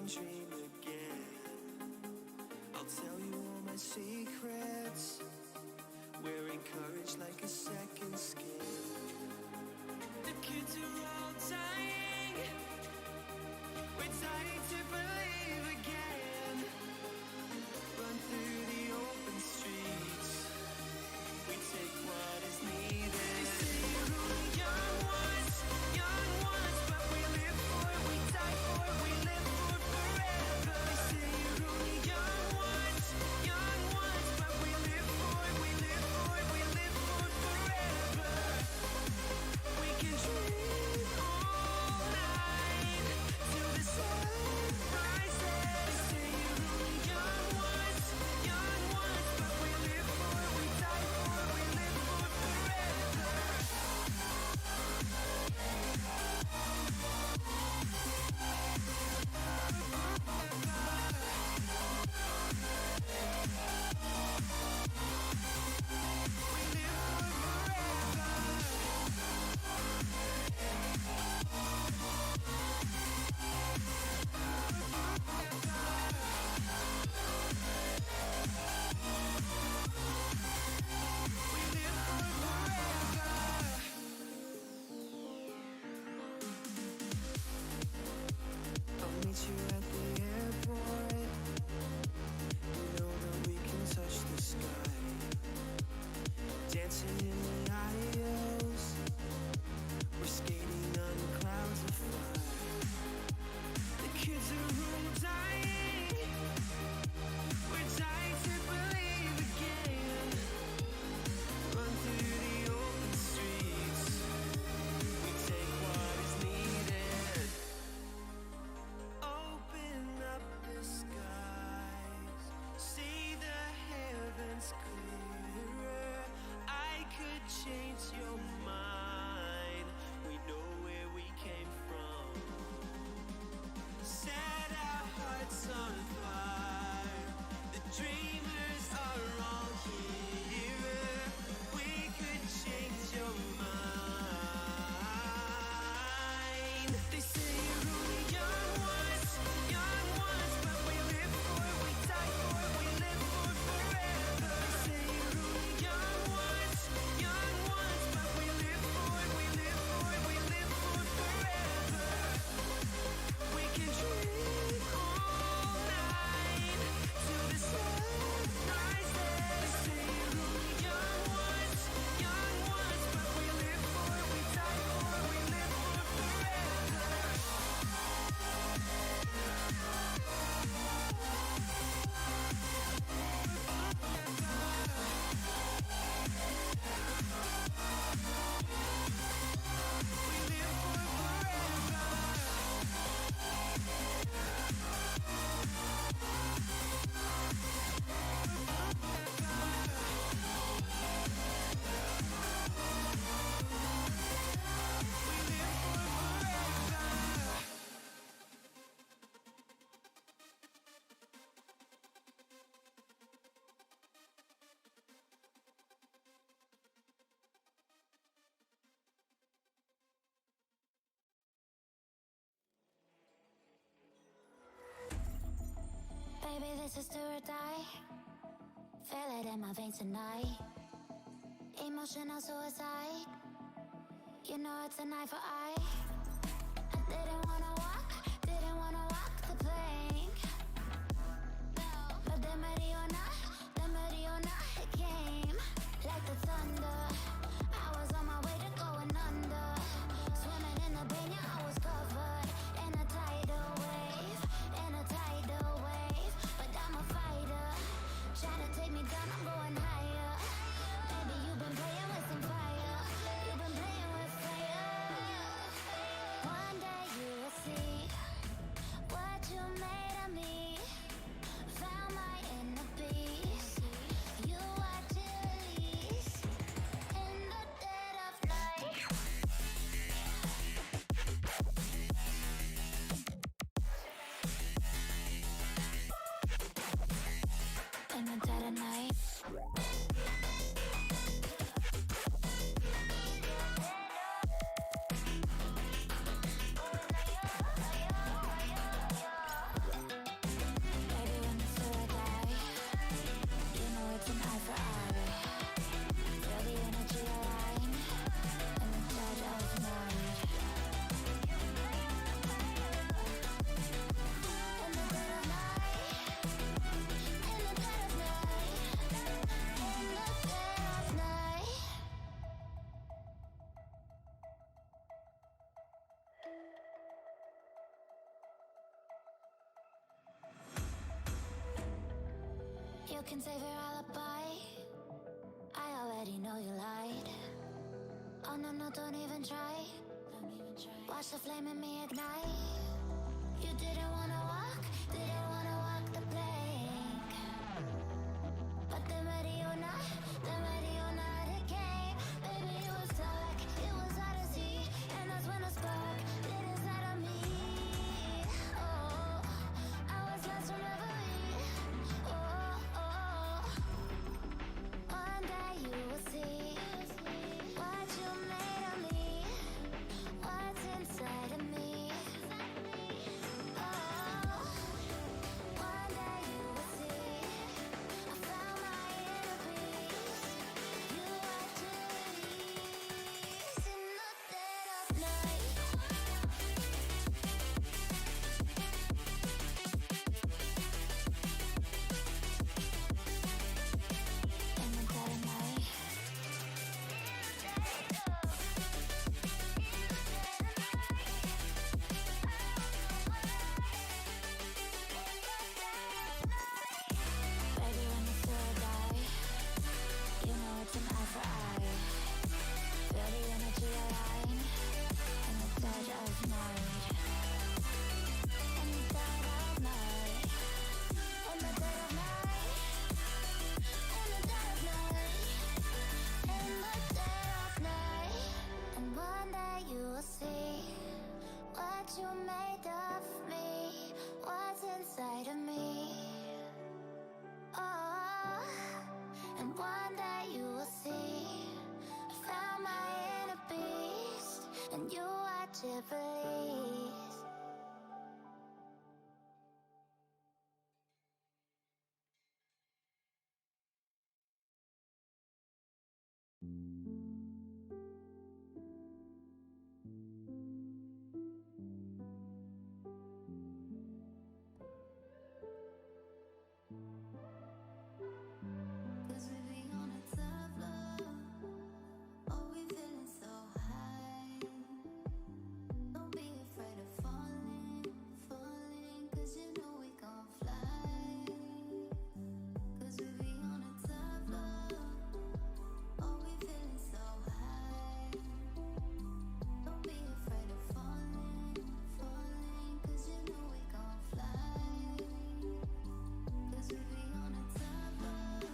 dream again. I'll tell you all my secrets. We're encouraged like a second skin. The kids are all dying. We're dying to believe again. Run through the open streets. We take what is needed. They say you're only young ones, but we live for it, we die for it, we live for it forever. They say you're only young ones, but we live for it, we live for it, we live for it forever. We can dream all night till the sun rises. They say you're only young ones, but we live for it, we die for it, we live for it forever. I'll meet you at the airport. You know that we can touch the sky. Dancing in the aisles. We're skating on clouds of fire. The kids are all dying. We're dying to believe again. Run through the open streets. We take what is needed. Open up the skies, see the heavens clearer. I could change your mind. We know where we came from. Set our hearts on fire. The dreamers are all here. We could change your mind. They say you're only young ones, but we live for it, we die for it, we live for it forever. They say you're only young ones, but we live for it, we live for it, we live for it forever. We can dream all night till the sun rises. They say you're only young ones, but we live for it, we die for it, we live for it forever. We live for it forever. Baby, this is do or die. Feel it in my veins tonight. Emotional suicide. You know it's an eye for eye. I didn't wanna walk the plank. But the Mariona, it came like the thunder. I was on my way to going under. Swimming in the pain, yeah, I was covered in a tidal wave, But I'm a fighter. Try to take me down, I'm going higher. Baby, you've been playing with some fire. You've been playing with fire. you can save your alibi. I already know you lied. Oh no, no, don't even try. Watch the flame in me ignite. You didn't wanna walk the plank. But then ready or not, it came. Baby, it was dark, it was hard to see. And that's when the spark lit inside of me. Oh, I was lost from reverie. Oh, one day you will see what you made of me, what's inside of me. Oh, one day you will see I found my inner peace. You are to release in the dead of night. In the dead of night. Baby, when you feel or die, you know it's an eye for eye. Feel the energy align in the dead of night. In the dead of night. In the dead of night. In the dead of night. In the dead of night. And one day you will see what you made of me, what's inside of me. Oh, and one day you will see I found my inner beast, and you are to release. Cause we be on a tough love. Oh, we feeling so high. Don't be afraid of falling, cause you know we gon' fly. Cause we be on a tough love. Oh, we feeling so high. Don't be afraid of falling, cause you know we gon' fly. Cause we be on a tough love.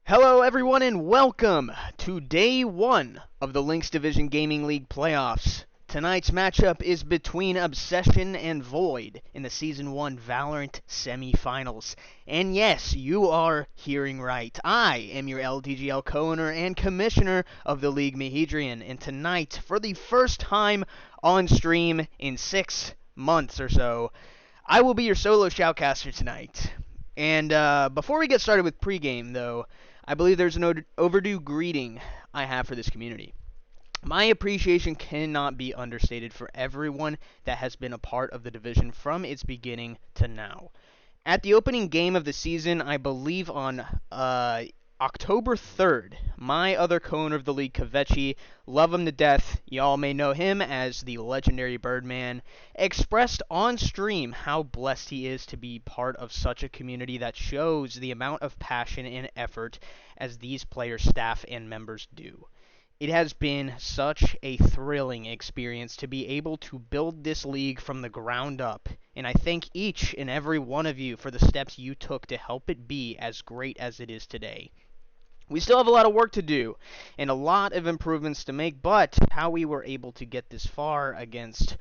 Hello everyone and welcome to day 1 of the LHYNX Division Gaming League playoffs. Tonight's matchup is between Obsession and Void in the Season 1 Valorant semifinals. And yes, you are hearing right. I am your LDGL co-owner and commissioner of the League Mahedrian. And tonight, for the first time on stream in 6 months or so, I will be your solo shoutcaster tonight. And before we get started with pregame, though, I believe there's an overdue greeting I have for this community. My appreciation cannot be understated for everyone that has been a part of the division from its beginning to now. At the opening game of the season, I believe on October 3rd, my other co-owner of the league, Kavechi, love him to death, y'all may know him as the legendary Birdman, expressed on stream how blessed he is to be part of such a community that shows the amount of passion and effort as these players, staff, and members do. It has been such a thrilling experience to be able to build this league from the ground up, and I thank each and every one of you for the steps you took to help it be as great as it is today. We still have a lot of work to do and a lot of improvements to make, but how we were able to get this far against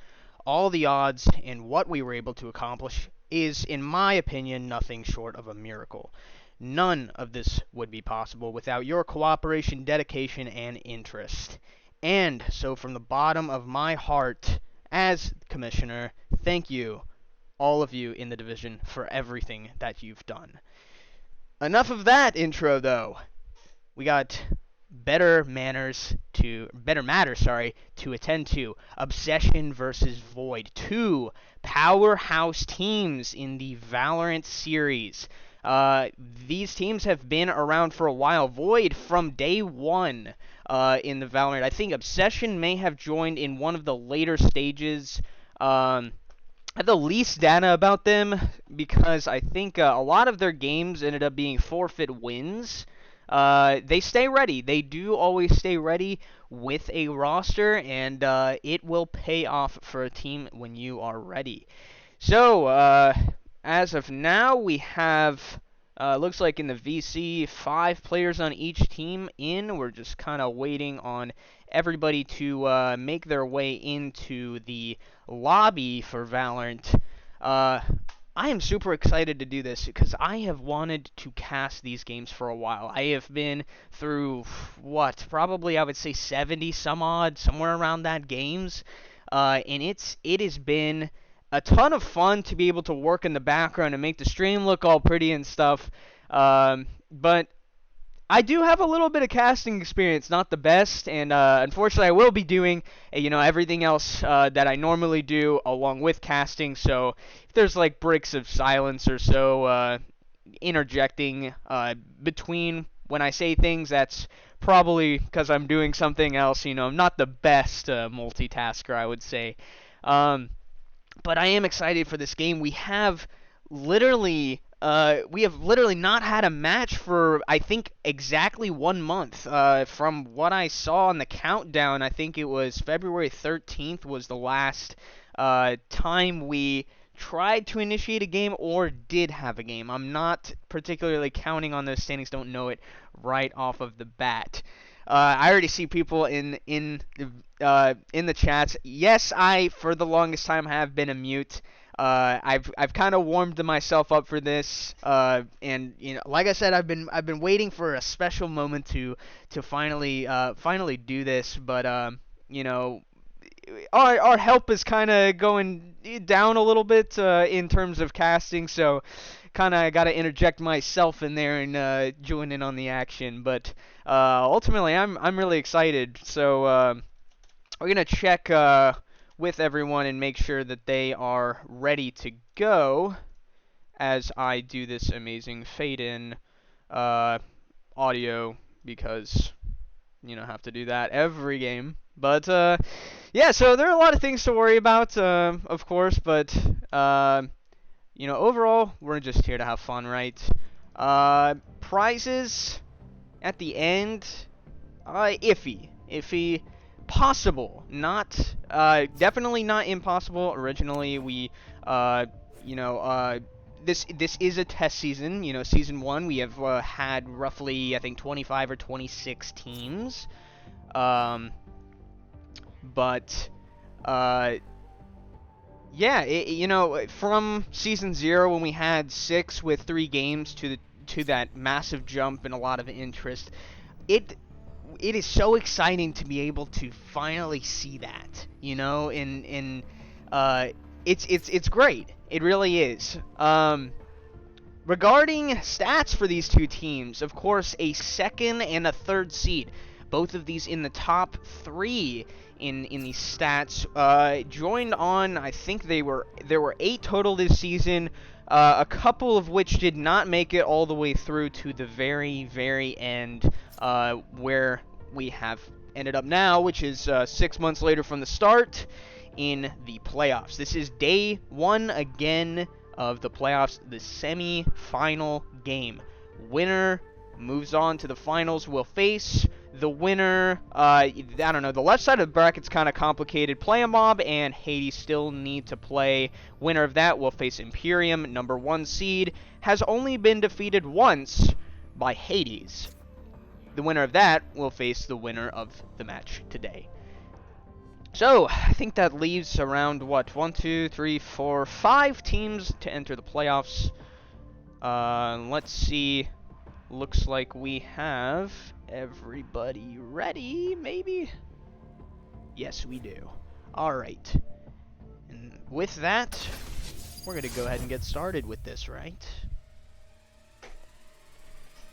all the odds and what we were able to accomplish is, in my opinion, nothing short of a miracle. None of this would be possible without your cooperation, dedication, and interest. And so from the bottom of my heart, as Commissioner, thank you, all of you in the division, for everything that you've done. Enough of that intro, though. We got better matters to attend to. Obsession versus Void. 2 powerhouse teams in the Valorant series. These teams have been around for a while. Void from day one in the Valorant. I think Obsession may have joined in one of the later stages. I have the least data about them because I think a lot of their games ended up being forfeit wins. They stay ready. They do always stay ready with a roster, and it will pay off for a team when you are ready. So, as of now, we have, looks like in the VC, 5 players on each team in. We're just kind of waiting on everybody to make their way into the lobby for Valorant. I am super excited to do this because I have wanted to cast these games for a while. I have been through, probably I would say 70 some odd, somewhere around that games. And it has been a ton of fun to be able to work in the background and make the stream look all pretty and stuff. But I do have a little bit of casting experience, not the best, and unfortunately I will be doing everything else that I normally do along with casting. So if there's like breaks of silence or so interjecting between when I say things, that's probably because I'm doing something else. I'm not the best multitasker, I would say. But I am excited for this game. We have literally not had a match for, I think, exactly 1 month. From what I saw on the countdown, I think it was February 13th was the last time we tried to initiate a game or did have a game. I'm not particularly counting on those standings, don't know it right off of the bat. I already see people in the chats. Yes, I for the longest time have been a mute. I've kind of warmed myself up for this, and like I said, I've been waiting for a special moment to finally do this. But our help is kind of going down a little bit in terms of casting, so kind of got to interject myself in there and join in on the action. But ultimately, I'm really excited. So we're gonna check with everyone and make sure that they are ready to go as I do this amazing fade-in audio, because have to do that every game. But yeah, so there are a lot of things to worry about, of course, but overall, we're just here to have fun, right? Prizes at the end, iffy, possible, not, definitely not impossible. Originally, we, this is a test season. Season 1, we have had roughly, I think, 25 or 26 teams. But yeah, from season 0 when we had 6 with 3 games to that massive jump and a lot of interest, it is so exciting to be able to finally see that, and it's great. It really is. Regarding stats for these two teams, of course, a 2nd and a 3rd seed, both of these in the top 3 in these stats, joined on, I think there were 8 total this season, a couple of which did not make it all the way through to the very, very end, where we have ended up now, which is 6 months later from the start in the playoffs. This is day 1 again of the playoffs, the semi-final game. Winner moves on to the finals, will face the winner. I don't know, the left side of the bracket's kind of complicated. Play a mob and Hades still need to play. Winner of that will face Imperium, number 1 seed, has only been defeated once by Hades. The winner of that will face the winner of the match today. So, I think that leaves around, 1, 2, 3, 4, 5 teams to enter the playoffs. Let's see. Looks like we have everybody ready, maybe? Yes, we do. Alright. And with that, we're going to go ahead and get started with this, right?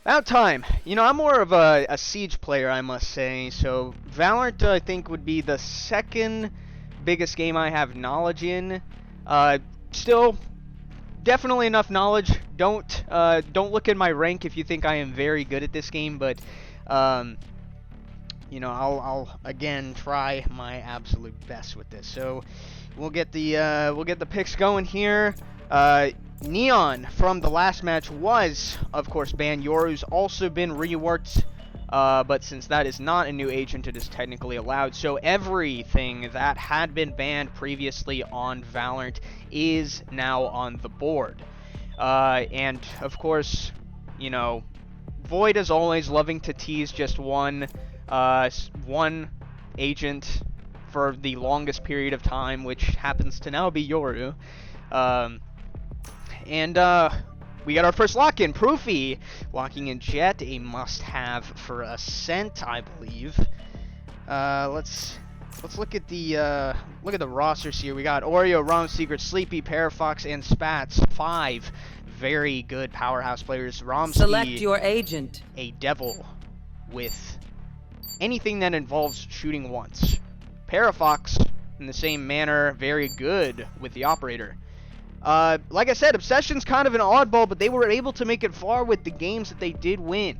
About time. I'm more of a Siege player, I must say, so Valorant, I think, would be the 2nd biggest game I have knowledge in. Still definitely enough knowledge. Don't look at my rank if you think I am very good at this game, but you know, I'll again try my absolute best with this. So we'll get the picks going here. Neon from the last match was, of course, banned. Yoru's also been reworked, but since that is not a new agent, it is technically allowed. So everything that had been banned previously on Valorant is now on the board. And of course, you know, Void is always loving to tease just one agent for the longest period of time, which happens to now be Yoru. And we got our first lock-in. Proofy locking in Jet, a must-have for Ascent, I believe. Let's look at the rosters here. We got Oreo, Rom Secret, Sleepy, Parafox, and Spats. 5 very good powerhouse players. Romsky, select your agent. A devil with anything that involves shooting once. Parafox, in the same manner, very good with the operator. Like I said, Obsession's kind of an oddball, but they were able to make it far with the games that they did win.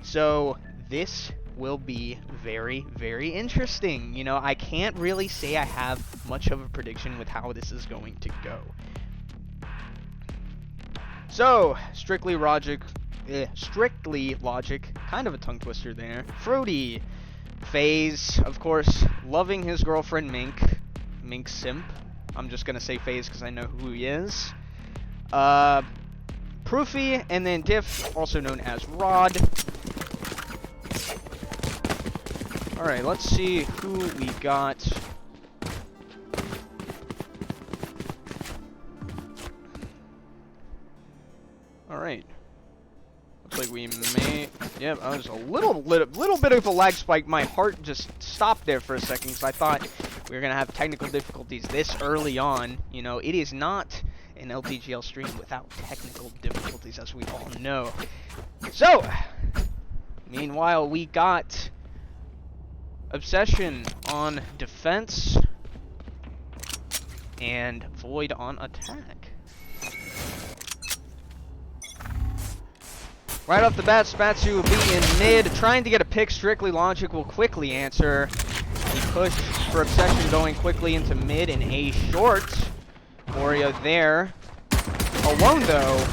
So this will be very, very interesting. You know, I can't really say I have much of a prediction with how this is going to go. So, strictly logic, kind of a tongue twister there. Fruity, FaZe, of course, loving his girlfriend Mink simp. I'm just gonna say FaZe because I know who he is. Proofy, and then Diff, also known as Rod. Alright, let's see who we got. Alright. Looks like we may... Yep, I was a little bit of a lag spike. My heart just stopped there for a second because I thought we were going to have technical difficulties this early on. You know, it is not an LTGL stream without technical difficulties, as we all know. So, meanwhile, we got Obsession on defense and Void on attack. Right off the bat, Spatsu will be in mid, trying to get a pick. Strictly Logic will quickly answer. The push for Obsession going quickly into mid in A short. Oreo there. Alone though,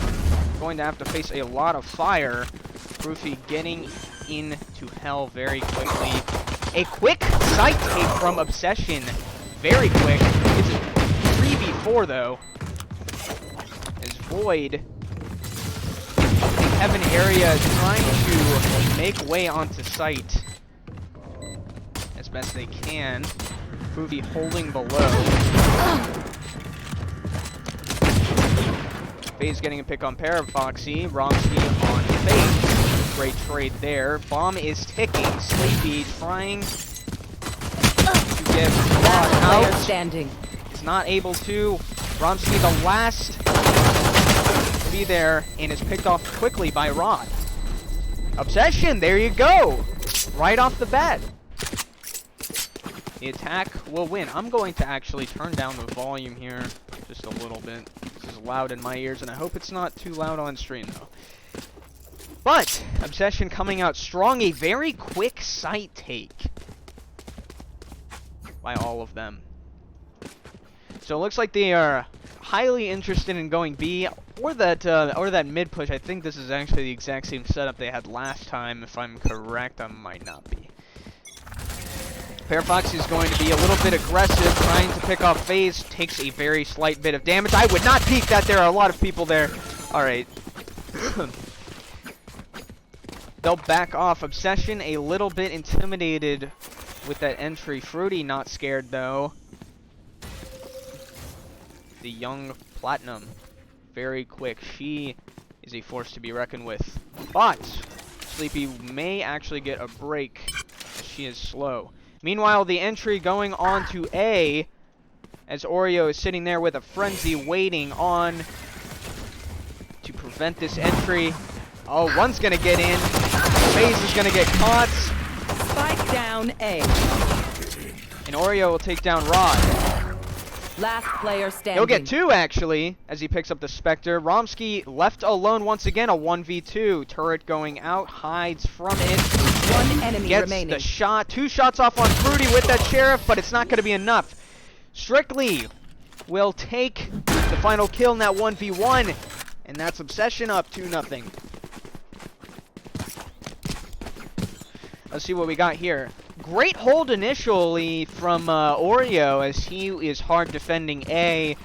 going to have to face a lot of fire. Proofy getting into hell very quickly. A quick sight take from Obsession. Very quick. It's a 3v4 though. As Void Heaven area trying to make way onto site as best they can. Proofy holding below. FaZe getting a pick on Parafoxy. Romsky on FaZe. Great trade there. Bomb is ticking. Sleepy trying to get Rod out. Standing. Is not able to. Romsky the last be there and is picked off quickly by Rod. Obsession, there you go. Right off the bat. The attack will win. I'm going to actually turn down the volume here just a little bit. This is loud in my ears and I hope it's not too loud on stream though. But Obsession coming out strong. A very quick sight take by all of them. So it looks like they are highly interested in going B or that mid push. I think this is actually the exact same setup they had last time. If I'm correct, I might not be. Parafox is going to be a little bit aggressive, trying to pick off FaZe. Takes a very slight bit of damage. I would not peek that. There are a lot of people there. All right. They'll back off. Obsession a little bit intimidated with that entry. Fruity not scared though. The young Platinum, very quick. She is a force to be reckoned with. But Sleepy may actually get a break. She is slow. Meanwhile, the entry going on to A, as Oreo is sitting there with a frenzy waiting on to prevent this entry. Oh, one's gonna get in. FaZe is gonna get caught. Spike down A. And Oreo will take down Rod. Last player standing. He'll get 2 actually as he picks up the Spectre. Romsky left alone once again, a 1v2. Turret going out, hides from it. One enemy Gets remaining. the shot. 2 shots off on Fruity with that Sheriff, but it's not going to be enough. Strictly will take the final kill in that 1v1, and that's Obsession up 2-0. Let's see what we got here. Great hold initially from Oreo as he is hard defending A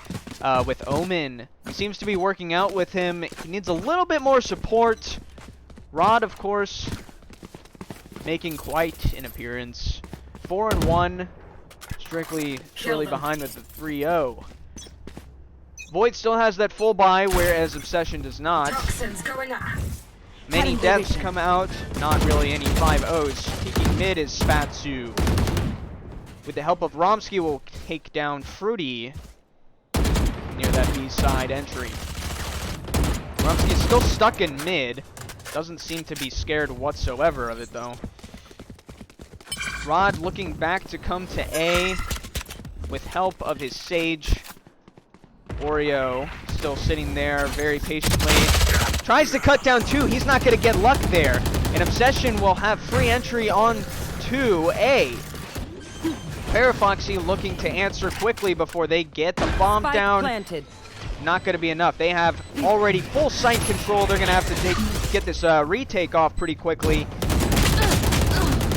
with Omen. It seems to be working out with him. He needs a little bit more support. Rod, of course, making quite an appearance. 4-1. Strictly surely behind with the 3-0. Void still has that full buy, whereas Obsession does not. Toxins going up. Many deaths come out, not really any 5-0s. Peeking mid is Spatsu. With the help of Romsky, will take down Fruity near that B side entry. Romsky is still stuck in mid. Doesn't seem to be scared whatsoever of it though. Rod looking back to come to A with help of his Sage. Oreo still sitting there very patiently. Tries to cut down 2. He's not going to get luck there. And Obsession will have free entry on to A. Parafoxy looking to answer quickly before they get the bomb down. Planted. Not going to be enough. They have already full site control. They're going to have to get this retake off pretty quickly.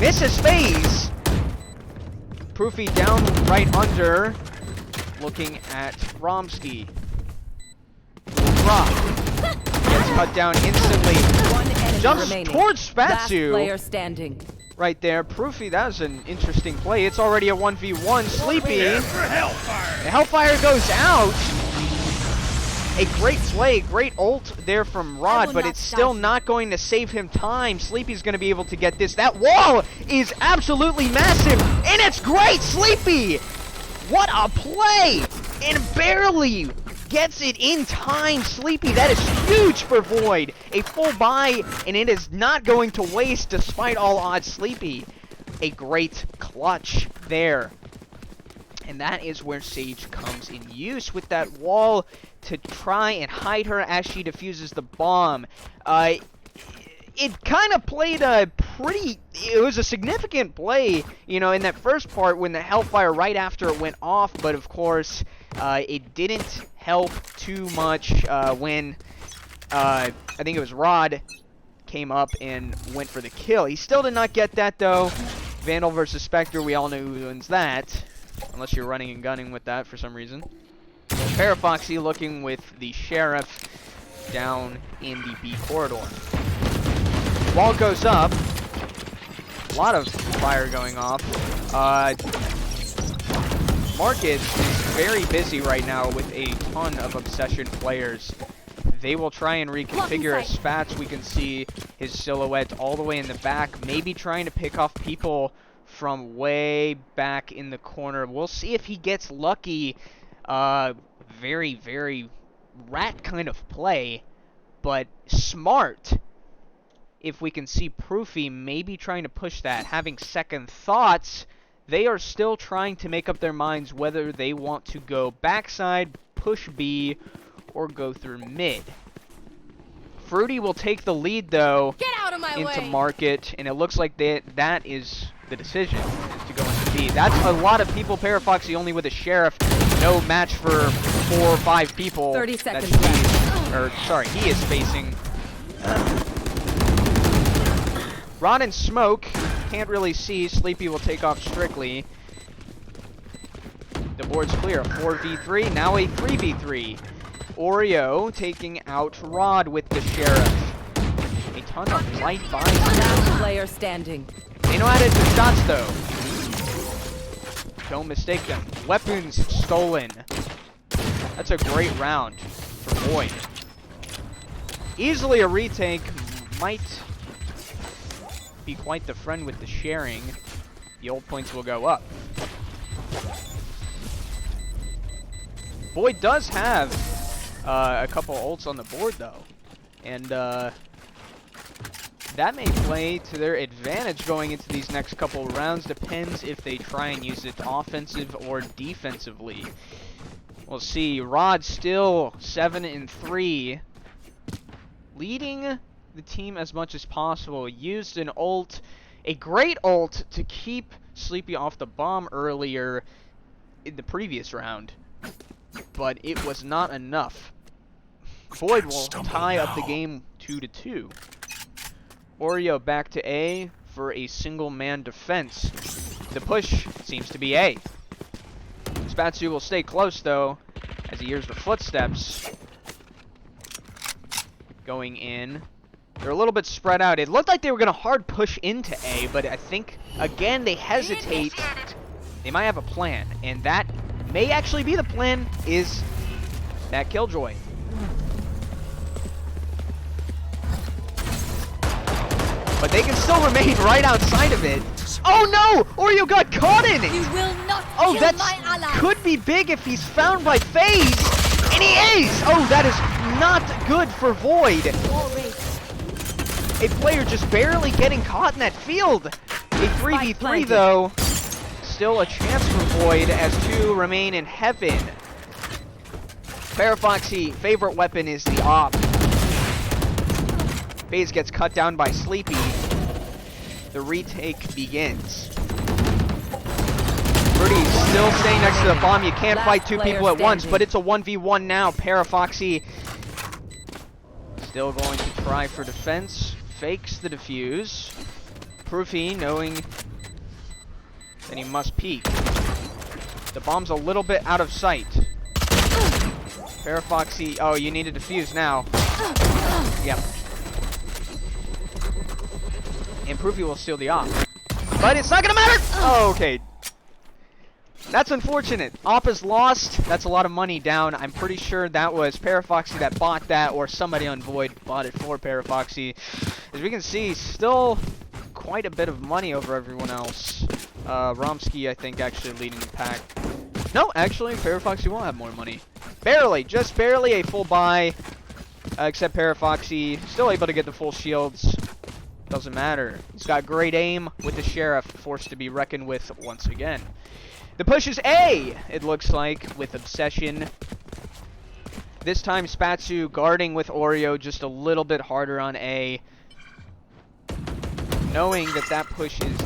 Misses phase. Proofy down right under. Looking at Romsky. Drop. Gets cut down instantly. One enemy Jumps remaining. towards Last Spatsu. player standing. Right there. Proofy, that was an interesting play. It's already a 1v1. Sleepy. The Hellfire goes out. A great play, great ult there from Rod, but it's still not going to save him time. Sleepy's going to be able to get this. That wall is absolutely massive, and it's great, Sleepy! What a play! And barely gets it in time, Sleepy. That is huge for Void. A full buy, and it is not going to waste despite all odds. Sleepy, a great clutch there. And that is where Sage comes in use with that wall to try and hide her as she defuses the bomb. It kind of played a pretty... It was a significant play, you know, in that first part when the Hellfire right after it went off. But, of course, it didn't help too much when, I think it was Rod, came up and went for the kill. He still did not get that, though. Vandal versus Spectre, we all know who wins that. Unless you're running and gunning with that for some reason. Parafoxy looking with the Sheriff down in the B corridor. Wall goes up. A lot of fire going off. Market is very busy right now with a ton of Obsession players. They will try and reconfigure his Spats. We can see his silhouette all the way in the back. Maybe trying to pick off people from way back in the corner. We'll see if he gets lucky. Very, very rat kind of play, but smart. If we can see Proofy maybe trying to push that, having second thoughts, they are still trying to make up their minds whether they want to go backside, push B, or go through mid. Fruity will take the lead though into Market, and it looks like that is the decision, is to go into B. That's a lot of people. Parafoxy only with a Sheriff, no match for 4 or 5 people. 30 seconds left. Or sorry, he is facing. Rod and Smoke, can't really see. Sleepy will take off Strictly. The board's clear. 4v3, now a 3v3. Oreo taking out Rod with the Sheriff. A ton of light buys. Last player standing. They know how to hit the shots though. Don't mistake them. Weapons stolen. That's a great round for Void. Easily a retake. Might be quite the friend with the sharing. The ult points will go up. Void does have a couple ults on the board though, and that may play to their advantage going into these next couple rounds. Depends if they try and use it offensive or defensively. We'll see. Rod still 7-3. Leading the team as much as possible. Used an ult, a great ult, to keep Sleepy off the bomb earlier in the previous round. But it was not enough. Void will tie up the game 2-2. Oreo back to A for a single-man defense. The push seems to be A. Spatsu will stay close, though, as he hears the footsteps going in. They're a little bit spread out. It looked like they were going to hard push into A, but I think, again, they hesitate. They might have a plan, and that may actually be the plan, is that Killjoy. But they can still remain right outside of it. Oh no! Oreo got caught in it! You will not Oh, kill that my ally. could be big if he's found by FaZe! And he is! Oh, that is not good for Void. A player just barely getting caught in that field. A 3v3 though. Still a chance for Void as two remain in heaven. Parafoxy, favorite weapon is the op. FaZe gets cut down by Sleepy. The retake begins. Rudy's still staying next to the bomb. You can't fight two people at once, but it's a 1v1 now. Parafoxy still going to try for defense. Fakes the defuse. Proofy knowing that he must peek. The bomb's a little bit out of sight. Parafoxy, oh, you need to defuse now. Yep. And Proofy will steal the op. But it's not gonna matter! Oh, okay. That's unfortunate. Op is lost. That's a lot of money down. I'm pretty sure that was Parafoxy that bought that, or somebody on Void bought it for Parafoxy. As we can see, still quite a bit of money over everyone else. Romsky, I think, actually leading the pack. No, actually, Parafoxy will have more money. Barely, just barely a full buy. Except Parafoxy, still able to get the full shields. Doesn't matter. He's got great aim with the Sheriff, forced to be reckoned with once again. The push is A, it looks like, with Obsession. This time Spatsu guarding with Oreo just a little bit harder on A. Knowing that that push is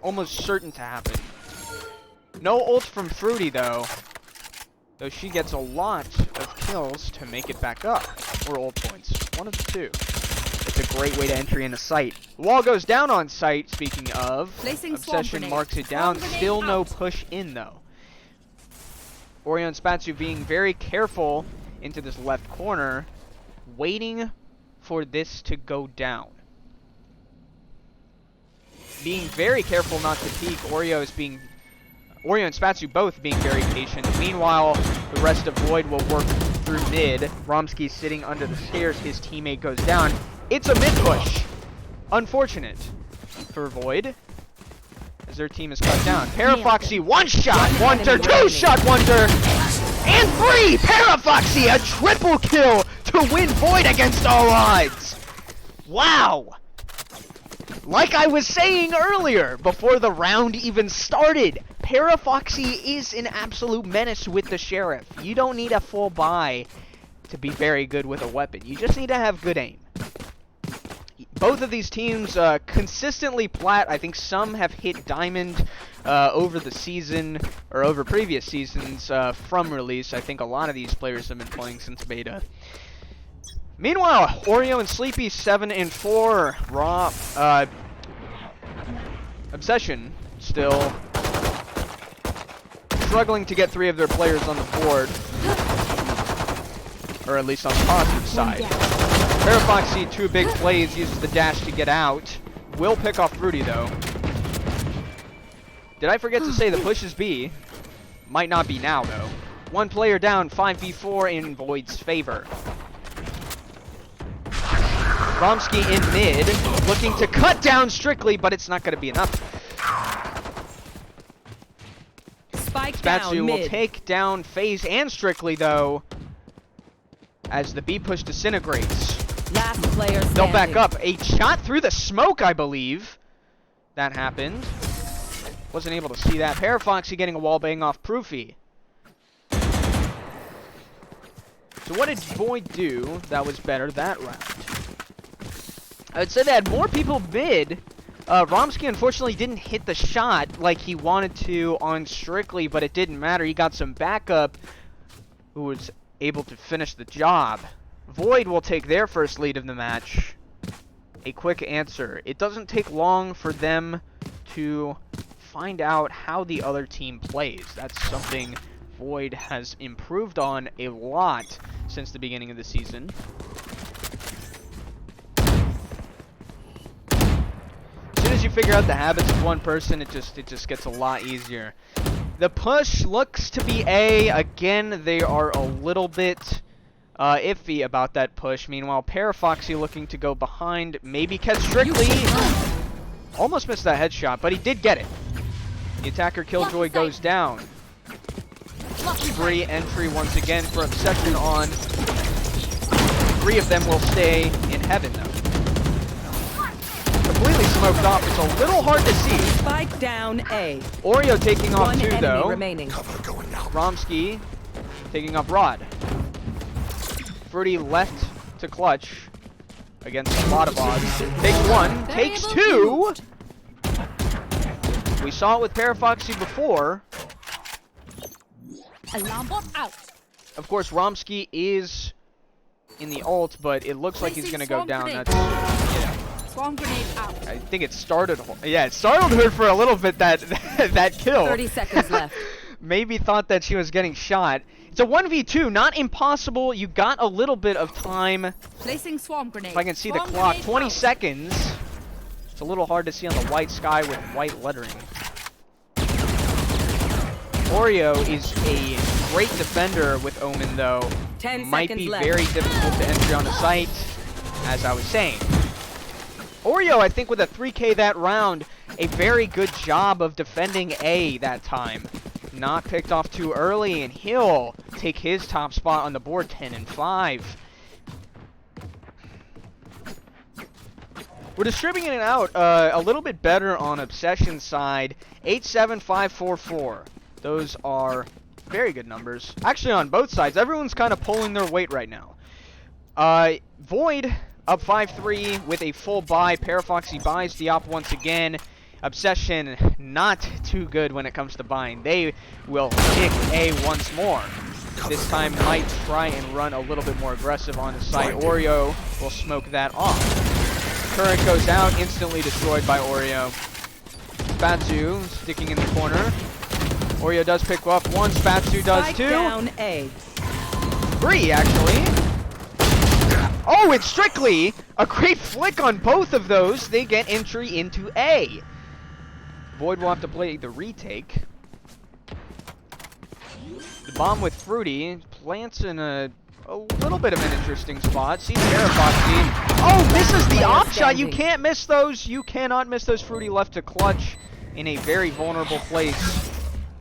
almost certain to happen. No ult from Fruity though. Though she gets a lot of kills to make it back up. Or ult points. One of the two. It's a great way to entry into sight. The wall goes down on sight, speaking of. Obsession marks it down. Still no push in, though. Oreo and Spatsu being very careful into this left corner, waiting for this to go down. Being very careful not to peek. Oreo and Spatsu both being very patient. Meanwhile, the rest of Void will work through mid. Romsky sitting under the stairs. His teammate goes down. It's a mid push. Unfortunate for Void, as their team is cut down. Parafoxy, one shot wonder, two shot wonder, and three! Parafoxy, a triple kill to win Void against all odds. Wow! Like I was saying earlier, before the round even started, Parafoxy is an absolute menace with the Sheriff. You don't need a full buy to be very good with a weapon. You just need to have good aim. Both of these teams consistently plat. I think some have hit Diamond over the season, or over previous seasons from release. I think a lot of these players have been playing since beta. Meanwhile, Oreo and Sleepy 7-4. Raw Obsession still struggling to get 3 of their players on the board, or at least on the positive side. Parafoxy, 2 big plays, uses the dash to get out. Will pick off Rudy though. Did I forget to say the push is B? Might not be now though. 1 player down, 5v4 in Void's favor. Romsky in mid, looking to cut down Strictly, but it's not going to be enough. Spatsu will take down FaZe and Strictly though, as the B push disintegrates. Last player standing. They'll back up. A shot through the smoke, I believe. That happened. Wasn't able to see that. Parafoxy getting a wall bang off Proofy. So what did Void do that was better that round? I'd say they had more people mid. Romsky unfortunately didn't hit the shot like he wanted to on Strictly, but it didn't matter. He got some backup who was able to finish the job. Void will take their first lead of the match. A quick answer. It doesn't take long for them to find out how the other team plays. That's something Void has improved on a lot since the beginning of the season. As soon as you figure out the habits of one person, it just gets a lot easier. The push looks to be A. Again, they are a little bit iffy about that push. Meanwhile, Parafoxy looking to go behind, maybe catch Strictly. Almost missed that headshot, but he did get it. The attacker Killjoy goes down. Free entry once again for Obsession on. 3 of them will stay in heaven, though. Completely smoked off. It's a little hard to see. Spike down A. Oreo taking off One 2, enemy though. remaining. Romsky taking off Rod. Fruity left to clutch against a lot of odds. Takes 1, takes 2. We saw it with Parafoxy before. Alarm bot out. Of course, Romsky is in the ult, but it looks like he's gonna go down. That's, Swarm grenade out. I think it started. Yeah, it startled her for a little bit. That that kill. 30 seconds left. Maybe thought that she was getting shot. It's a 1v2, not impossible. You got a little bit of time. Placing swarm grenade. If I can see the Swarm clock, grenade 20 out. seconds. It's a little hard to see on the white sky with white lettering. Oreo is a great defender with Omen, though. 10 Might seconds be left. very difficult to entry on the site, as I was saying. Oreo, I think with a 3K that round, a very good job of defending A that time. Not picked off too early, and he'll take his top spot on the board, 10 and 5. We're distributing it out a little bit better on Obsession's side. 8-7-5-4-4. Those are very good numbers. Actually, on both sides, everyone's kind of pulling their weight right now. Void up 5-3 with a full buy. Parafoxy buys the op once again. Obsession not too good when it comes to buying. They will pick A once more. This time might try and run a little bit more aggressive on the site. Oreo will smoke that off. Current goes out, instantly destroyed by Oreo. Spatsu sticking in the corner. Oreo does pick up 1, Spatsu does Spike 2. down A. 3, actually. Oh, it's Strictly! A great flick on both of those. They get entry into A. Void will have to play the retake. The bomb with Fruity plants in a little bit of an interesting spot. See Parafoxy. Oh, misses the op shot. You can't miss those. You cannot miss those. Fruity left to clutch in a very vulnerable place.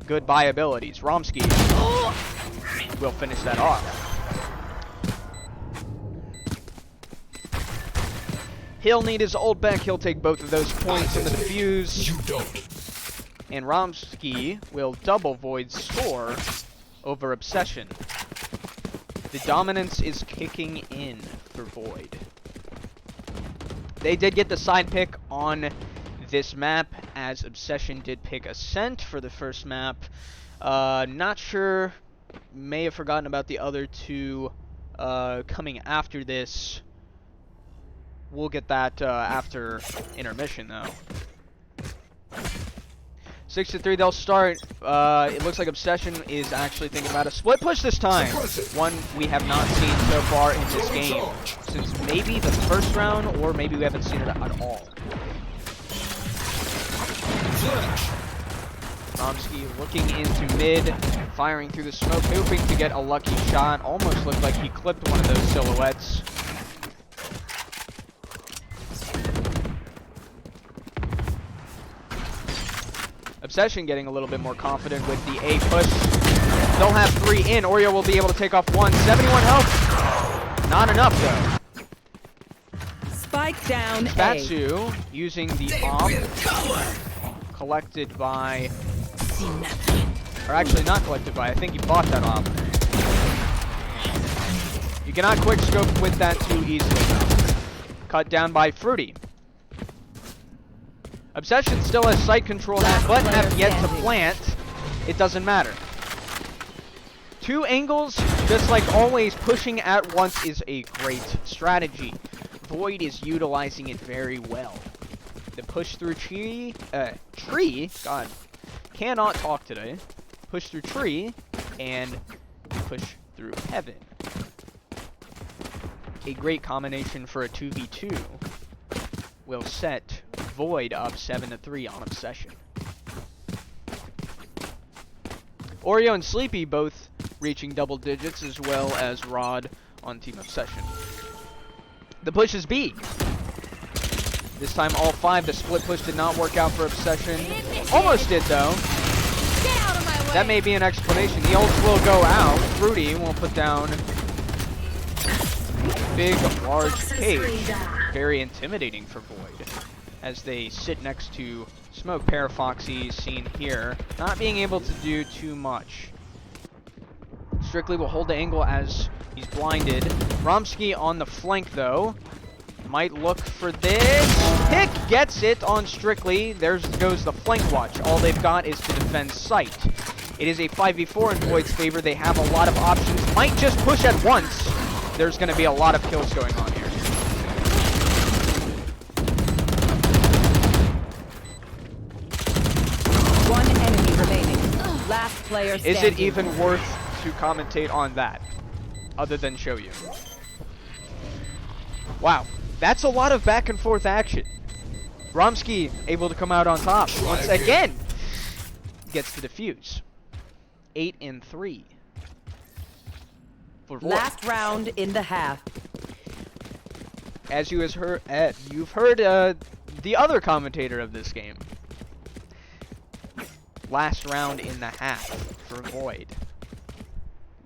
Good buy abilities. Romsky will finish that off. He'll need his ult back. He'll take both of those points in the defuse. You don't. And Romsky will double Void's score over Obsession. The dominance is kicking in for Void. They did get the side pick on this map, as Obsession did pick Ascent for the first map. Not sure. May have forgotten about the other 2 coming after this. We'll get that after intermission, though. 6-3, they'll start. It looks like Obsession is actually thinking about a split push this time. One we have not seen so far in this game. Since maybe the first round, or maybe we haven't seen it at all. Romsky looking into mid, firing through the smoke, hoping to get a lucky shot. Almost looked like he clipped one of those silhouettes. Obsession getting a little bit more confident with the A push. They'll have 3 in. Oreo will be able to take off 1. 71 health. Not enough, though. Spike down A. Spatsu using the op. Collected by... Or actually not collected by. I think he bought that op. cannot quick scope with that too easily. Cut down by Fruity. Obsession still has sight control but have yet to plant. It doesn't matter. 2 angles, just like always, pushing at once is a great strategy. Void is utilizing it very well. The push through tree, God, cannot talk today. Push through tree and push through heaven. A great combination for a 2v2 will set Void up 7-3 on Obsession. Oreo and Sleepy both reaching double digits, as well as Rod on Team Obsession. The push is B. This time all 5. The split push did not work out for Obsession. Almost did though. Get out of my way. That may be an explanation. The ults will go out. Fruity will put down big, large cage. Very intimidating for Void as they sit next to Smoke. Parafoxy seen here, not being able to do too much. Strictly will hold the angle as he's blinded. Romsky on the flank though. Might look for this. Pick gets it on Strictly. There goes the flank watch. All they've got is to defend sight. It is a 5v4 in Void's favor. They have a lot of options. Might just push at once. There's going to be a lot of kills going on here. One enemy remaining. Last player standing. Is it even worth to commentate on that, other than show you? Wow, that's a lot of back and forth action. Romsky able to come out on top once again. Gets the defuse. 8-3. For Void. Last round in the half. As you've heard the other commentator of this game. Last round in the half for Void.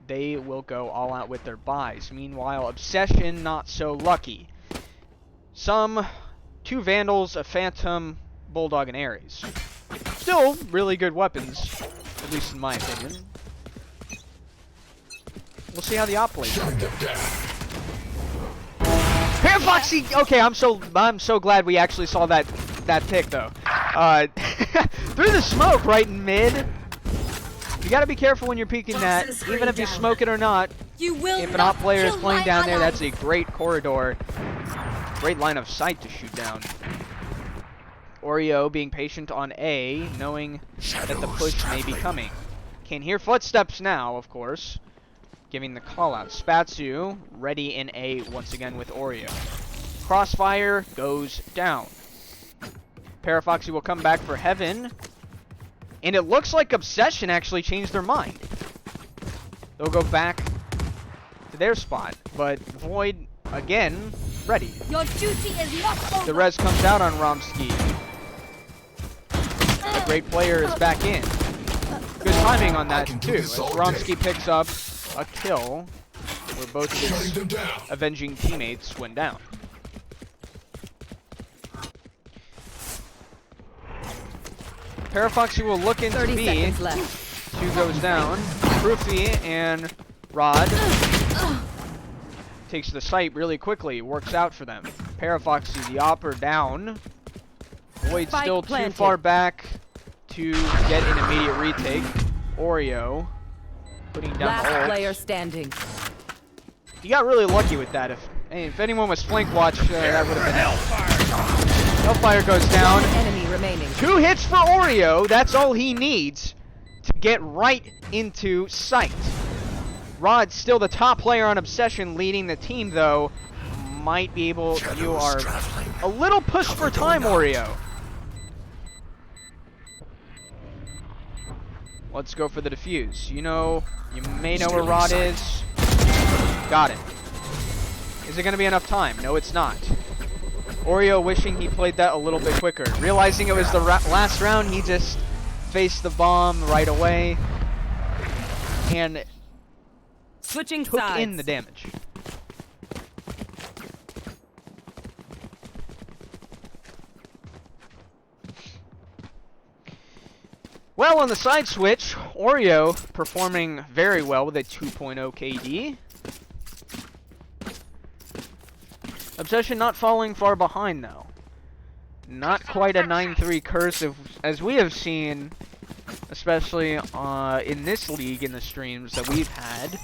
They will go all out with their buys. Meanwhile, Obsession not so lucky. 2 Vandals, a Phantom, Bulldog, and Ares. Still really good weapons, at least in my opinion. We'll see how the op plays. Parafoxy. Okay, I'm so glad we actually saw that pick though. Through the smoke right in mid. You gotta be careful when you're peeking that, even if you smoke it or not. If an op player is playing down there, that's a great corridor. Great line of sight to shoot down. Oreo being patient on A, knowing that the push may be coming. Can hear footsteps now, of course. Giving the call out. Spatsu ready in A once again with Oreo. Crossfire goes down. Parafoxy will come back for Heaven. And it looks like Obsession actually changed their mind. They'll go back to their spot. But Void, again, ready. Your duty is not over. The res comes out on Romsky. A great player is back in. Good timing on that too, as Romsky picks up a kill where both of his avenging teammates went down. Parafoxy will look into 30 B. seconds left. 2 goes down. Proofy and Rod takes the site really quickly. Works out for them. Parafoxy, the opper down. Void Spike still planted. too far back to get an immediate retake. Oreo putting down Last the ult. player standing. He got really lucky with that. If anyone was flank watch, that would have been Hellfire goes down. One enemy remaining. 2 hits for Oreo. That's all he needs to get right into sight. Rod's still the top player on Obsession, leading the team though. Might be able. You are a little pushed for time, Oreo. Let's go for the defuse. You may know where Rod is. Got it. Is it going to be enough time? No, it's not. Oreo wishing he played that a little bit quicker. Realizing it was the last round, he just faced the bomb right away and Switching took sides. in the damage. Well, on the side switch, Oreo performing very well with a 2.0 KD. Obsession not falling far behind, though. Not quite a 9-3 curse, as we have seen, especially in this league, in the streams that we've had.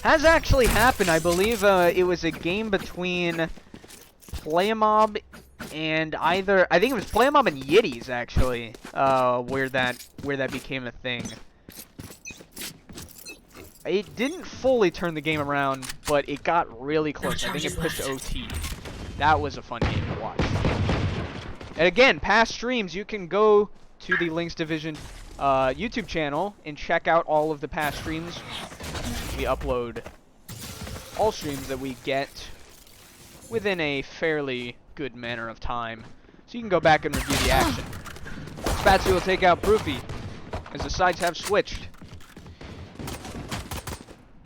Has actually happened. I believe it was a game between Playamob and I think it was Playamob and Yitties, actually, where that became a thing. It didn't fully turn the game around, but it got really close. I think it pushed OT. That was a fun game to watch. And again, past streams, you can go to the LHYNX Division YouTube channel and check out all of the past streams. We upload all streams that we get within a fairly good manner of time. So you can go back and review the action. Spatsy will take out Proofy, as the sides have switched.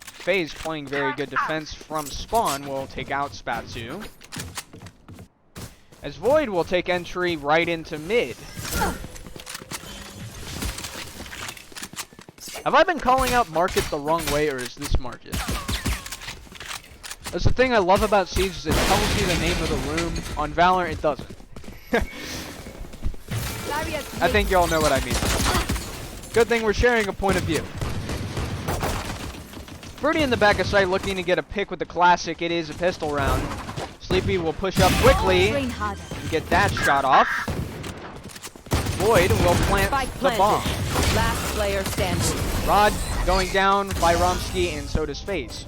FaZe playing very good defense from spawn will take out Spatsu. As Void will take entry right into mid. Have I been calling out Market the wrong way, or is this Market? That's the thing I love about Siege, is it tells you the name of the room. On Valorant, it doesn't. I think y'all know what I mean. Good thing we're sharing a point of view. Fruity in the back of sight looking to get a pick with the classic. It is a pistol round. Sleepy will push up quickly and get that shot off. Void will plant the bomb. Last player standing. Rod going down by Romsky, and so does FaZe.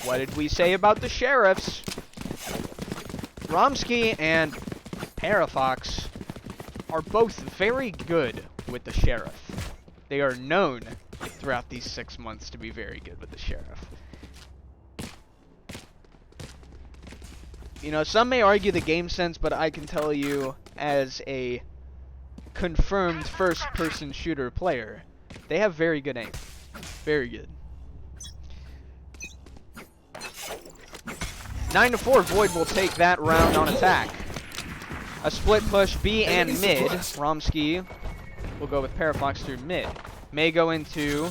What did we say about the Sheriffs? Romsky and Parafox are both very good with the Sheriff. They are known throughout these 6 months to be very good with the Sheriff. You know, some may argue the game sense, but I can tell you, as a confirmed first-person shooter player, they have very good aim. Very good. 9-4, Void will take that round on attack. A split push B and mid. Romsky will go with Parafox through mid. May go into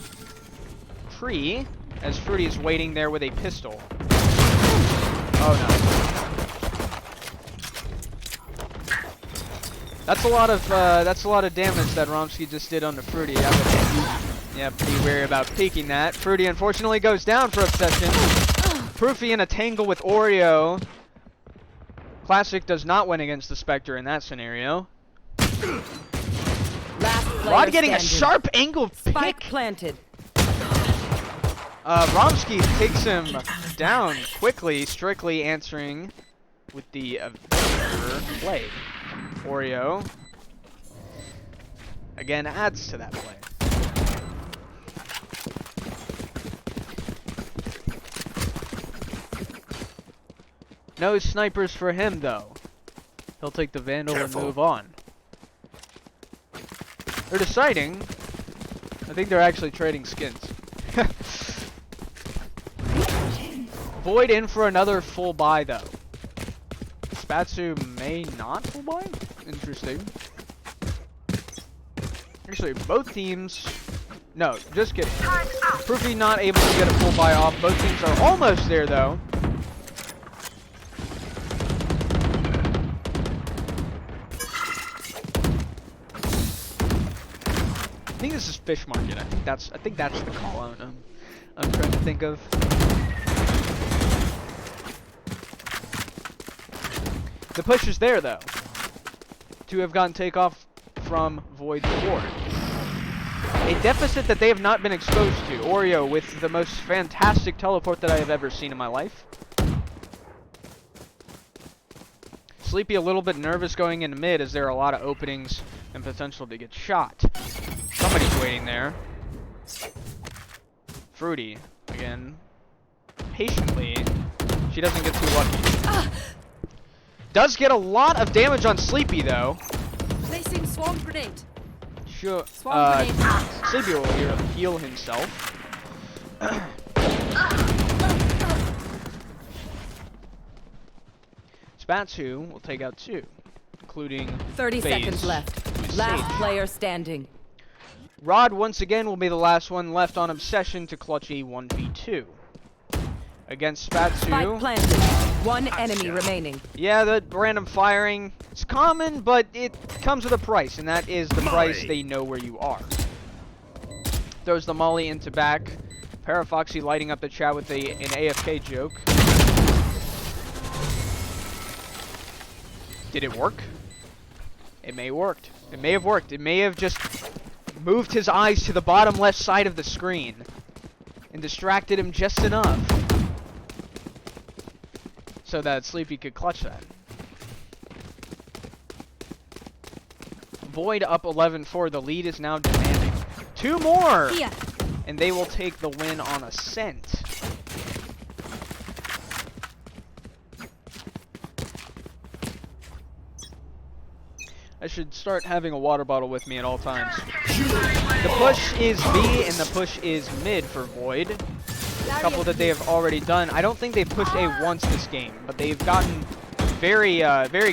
tree, as Fruity is waiting there with a pistol. Oh no. That's a lot of damage that Romsky just did on the Fruity. Yeah, be wary about peeking that. Fruity unfortunately goes down for Obsession. Proofy in a tangle with Oreo. Classic does not win against the Spectre in that scenario. Rod getting a sharp angle pick. Spike planted. Romsky takes him down quickly, strictly answering with the play. Oreo again adds to that play. No snipers for him though. He'll take the Vandal and move on. They're deciding. I think they're actually trading skins. Void in for another full buy though. Spatsu may not full buy? Interesting. Actually, both teams... No, just kidding. Proofy not able to get a full buy off. Both teams are almost there though. I think this is Fish Market. I think that's the call out I'm trying to think of. The push is there though. To have gotten takeoff from Void before. A deficit that they have not been exposed to. Oreo with the most fantastic teleport that I have ever seen in my life. Sleepy a little bit nervous going into mid, as there are a lot of openings and potential to get shot. Somebody's waiting there. Fruity, again, patiently. She doesn't get too lucky. Does get a lot of damage on Sleepy though. Placing swarm grenade. Sure. Swarm grenade out. Sleepy will heal himself. Spatsu will take out 2, including 30 FaZe. seconds left. Last player standing. Rod once again will be the last one left on Obsession to clutch a 1v2. against Spike Spatsu. planted. One enemy remaining. Yeah, the random firing, it's common, but it comes with a price, and that is the price they know where you are. Throws the molly into back. Parafoxy lighting up the chat with an AFK joke. Did it work? It may have worked. It may have worked. It may have just moved his eyes to the bottom left side of the screen and distracted him just enough so that Sleepy could clutch that. Void up 11-4. The lead is now demanding 2 more, Here. and they will take the win on Ascent. I should start having a water bottle with me at all times. The push is B and the push is mid for Void. A couple that they have already done. I don't think they've pushed A once this game, but they've gotten very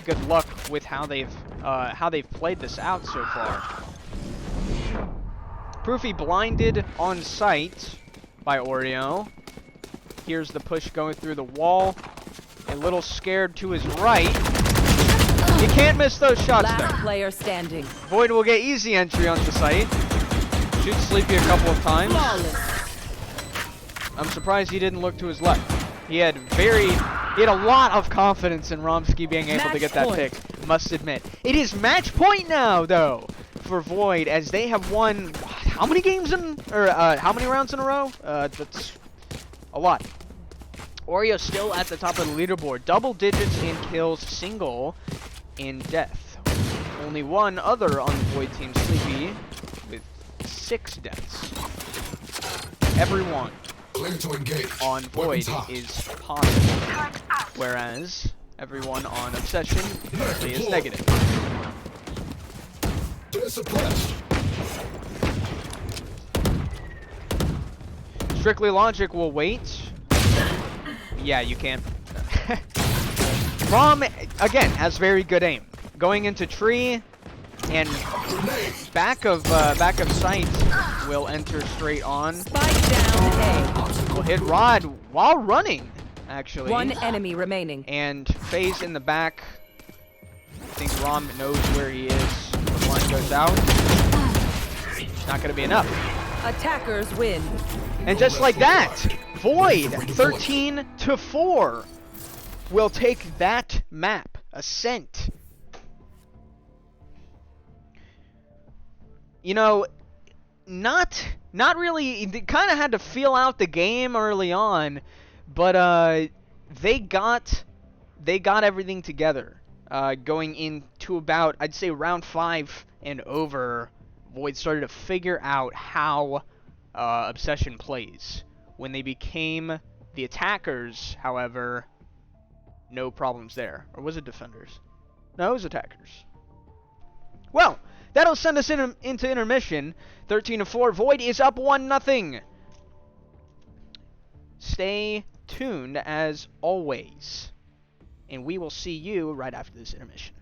good luck with how they've played this out so far. Proofy blinded on sight by Oreo. Here's the push going through the wall. A little scared to his right. You can't miss those shots Last there. player standing. Void will get easy entry onto site. Shoots Sleepy a couple of times. Flawless. I'm surprised he didn't look to his left. He had a lot of confidence in Romsky being able to get that pick, must admit. It is match point now, though, for Void, as they have won how many games how many rounds in a row? That's a lot. Oreo still at the top of the leaderboard. Double digits in kills, single in death. Only one other on the Void team, Sleepy, with 6 deaths. Everyone on Void is positive, whereas everyone on Obsession is negative. Strictly Logic will wait. Yeah, you can't. Rom, again, has very good aim. Going into tree, and back of sight will enter straight on. Spike down Will hit Rod while running, actually. A. One enemy remaining. And FaZe in the back. I think Rom knows where he is. The line goes out. It's not going to be enough. Attackers win. And just like that, Void 13-4 will take that map. Ascent. You know, not really. They kind of had to feel out the game early on, but they got everything together. Going into about, I'd say, round 5 and over, Void started to figure out how Obsession plays. When they became the attackers, however, no problems there. Or was it defenders? No, it was attackers. Well, that'll send us into intermission. 13-4. Void is up 1-0. Stay tuned as always. And we will see you right after this intermission.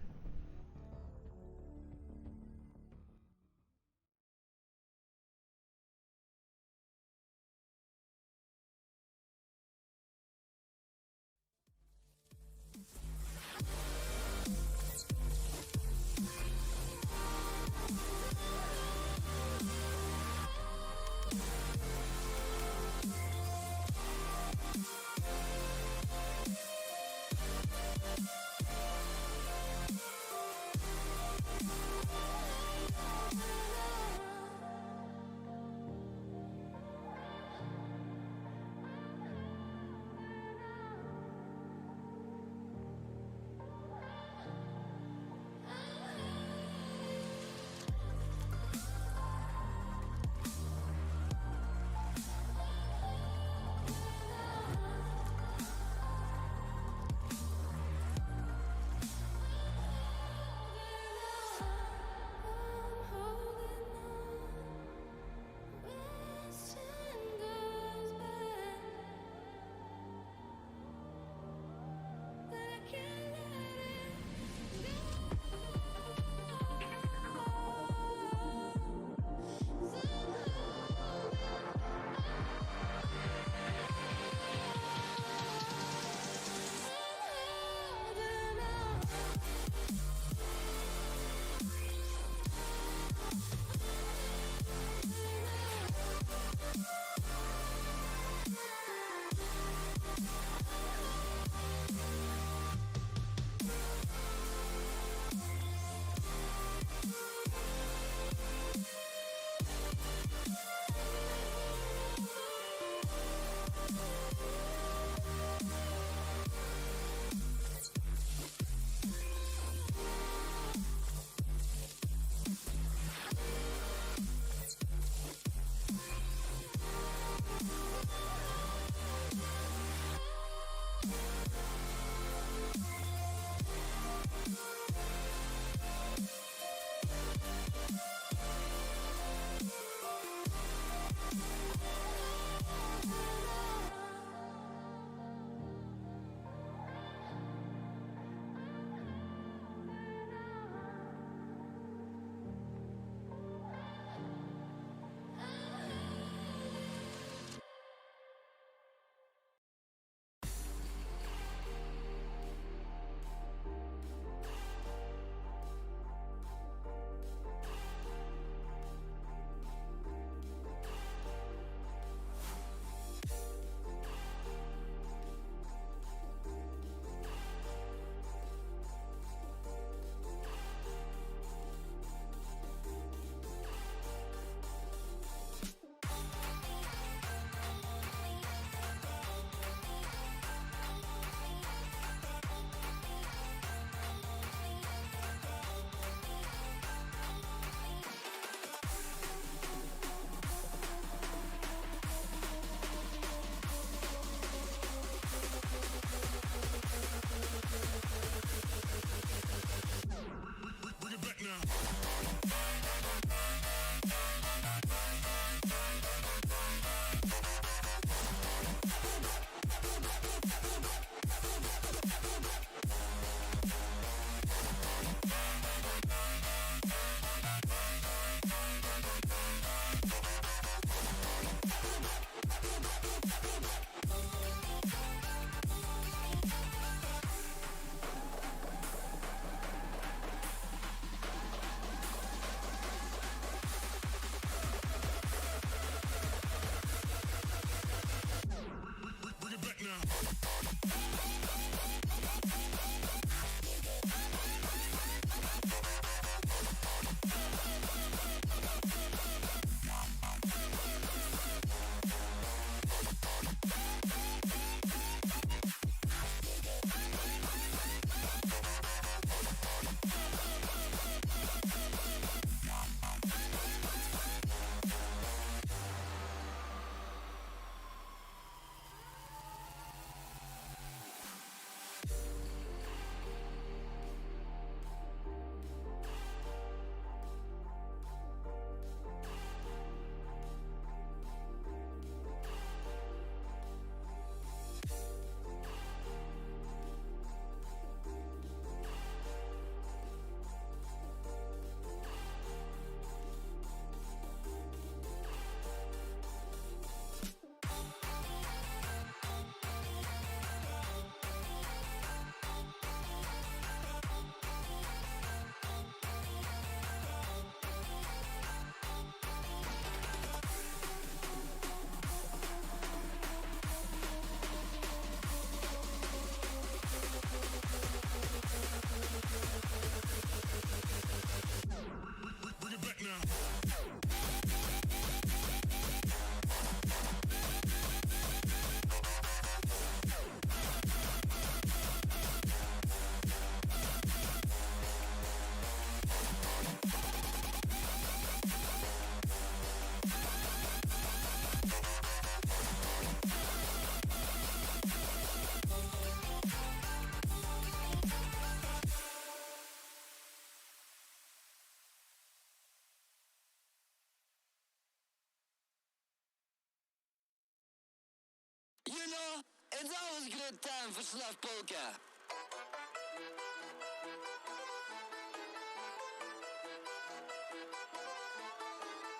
You know, it's always a good time for Slav Polka.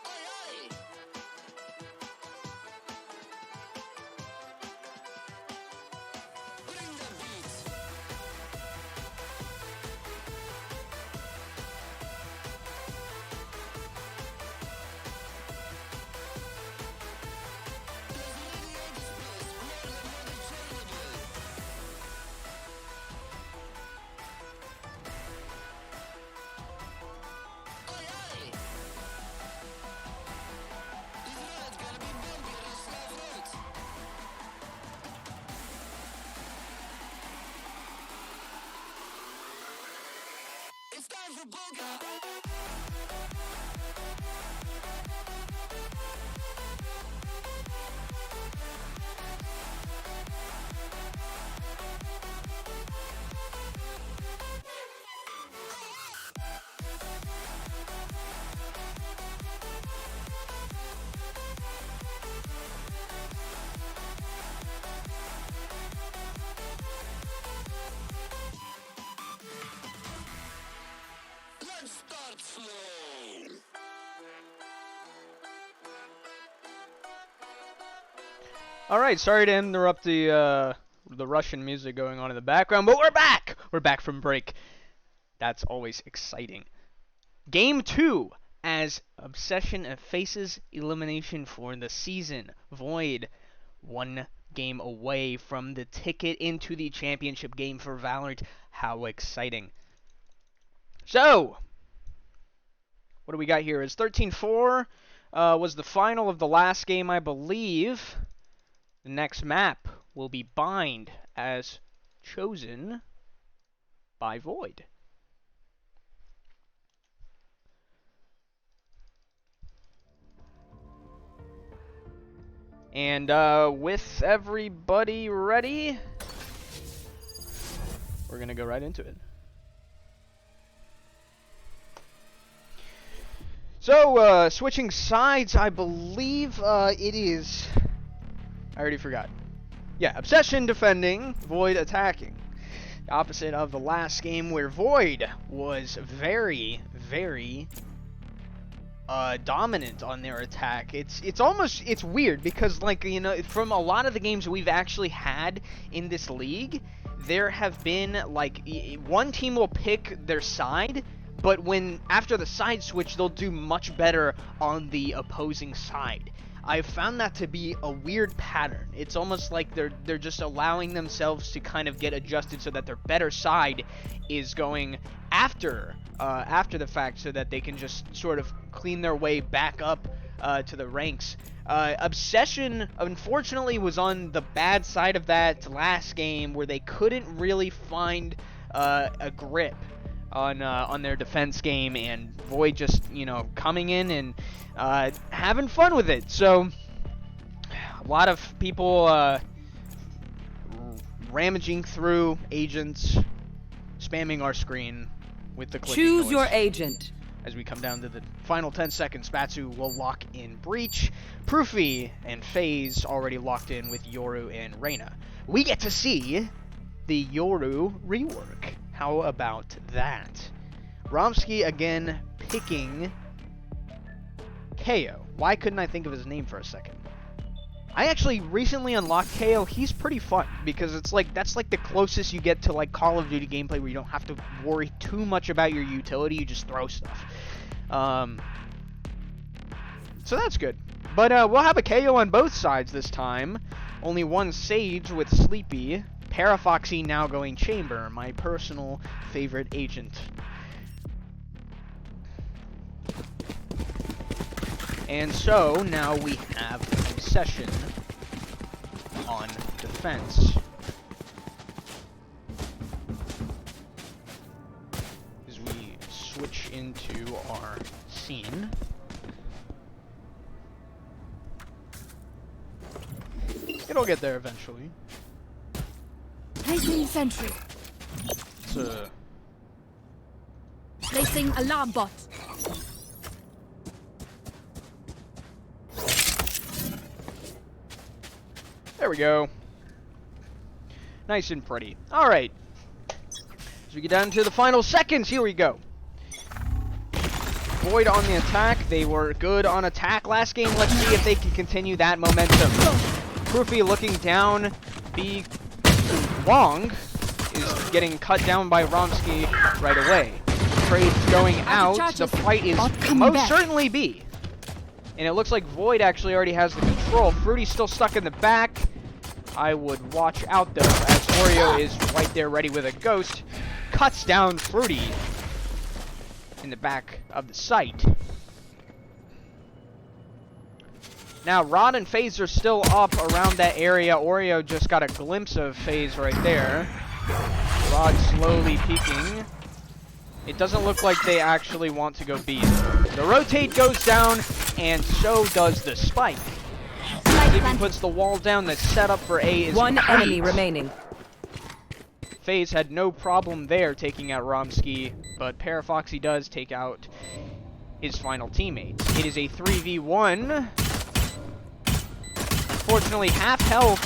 Oi, oi! Bring the beat. It's time for Polka! Let's start slow! All right, sorry to interrupt the Russian music going on in the background, but we're back. We're back from break. That's always exciting. Game 2 as Obsession faces elimination for the season. Void, one game away from the ticket into the championship game for Valorant. How exciting. So, what do we got here? Is 13-4 was the final of the last game, I believe. The next map will be Bind, as chosen by Void. And with everybody ready, we're going to go right into it. So, switching sides, I believe it is... I already forgot. Yeah, Obsession defending, Void attacking. The opposite of the last game where Void was very, very dominant on their attack. It's weird because, like, you know, from a lot of the games we've actually had in this league, there have been, like, one team will pick their side, but after the side switch, they'll do much better on the opposing side. I've found that to be a weird pattern. It's almost like they're just allowing themselves to kind of get adjusted so that their better side is going after the fact, so that they can just sort of clean their way back up to the ranks. Obsession, unfortunately, was on the bad side of that last game, where they couldn't really find a grip on their defense game, and Void just, you know, coming in and having fun with it. So a lot of people ramaging through agents, spamming our screen with the clicking Choose noise. your agent. As we come down to the final 10 seconds, Batsu will lock in Breach. Proofy and FaZe already locked in with Yoru and Reyna. We get to see the Yoru rework. How about that? Romsky again picking KO. Why couldn't I think of his name for a second? I actually recently unlocked KO. He's pretty fun because it's like, that's like the closest you get to like Call of Duty gameplay, where you don't have to worry too much about your utility. You just throw stuff. So that's good. But we'll have a KO on both sides this time. Only one Sage with Sleepy. Parafoxy now going Chamber, my personal favorite agent. And so, now we have Obsession on defense. As we switch into our scene. It'll get there eventually. Placing sentry. Placing alarm bot. There we go. Nice and pretty. Alright. As we get down to the final seconds, here we go. Void on the attack. They were good on attack last game. Let's see if they can continue that momentum. Proofy looking down. B. Wong is getting cut down by Romsky right away. Trade's going out. The fight is most certainly B. And it looks like Void actually already has the control. Fruity's still stuck in the back. I would watch out though, as Oreo is right there ready with a ghost. Cuts down Fruity in the back of the site. Now Rod and FaZe are still up around that area. Oreo just got a glimpse of FaZe right there. Rod slowly peeking. It doesn't look like they actually want to go B. The rotate goes down, and so does the spike. If he puts the wall down, the setup for A is One complete. enemy remaining. FaZe had no problem there taking out Romsky, but Parafoxy does take out his final teammate. It is a 3v1. Unfortunately, half health.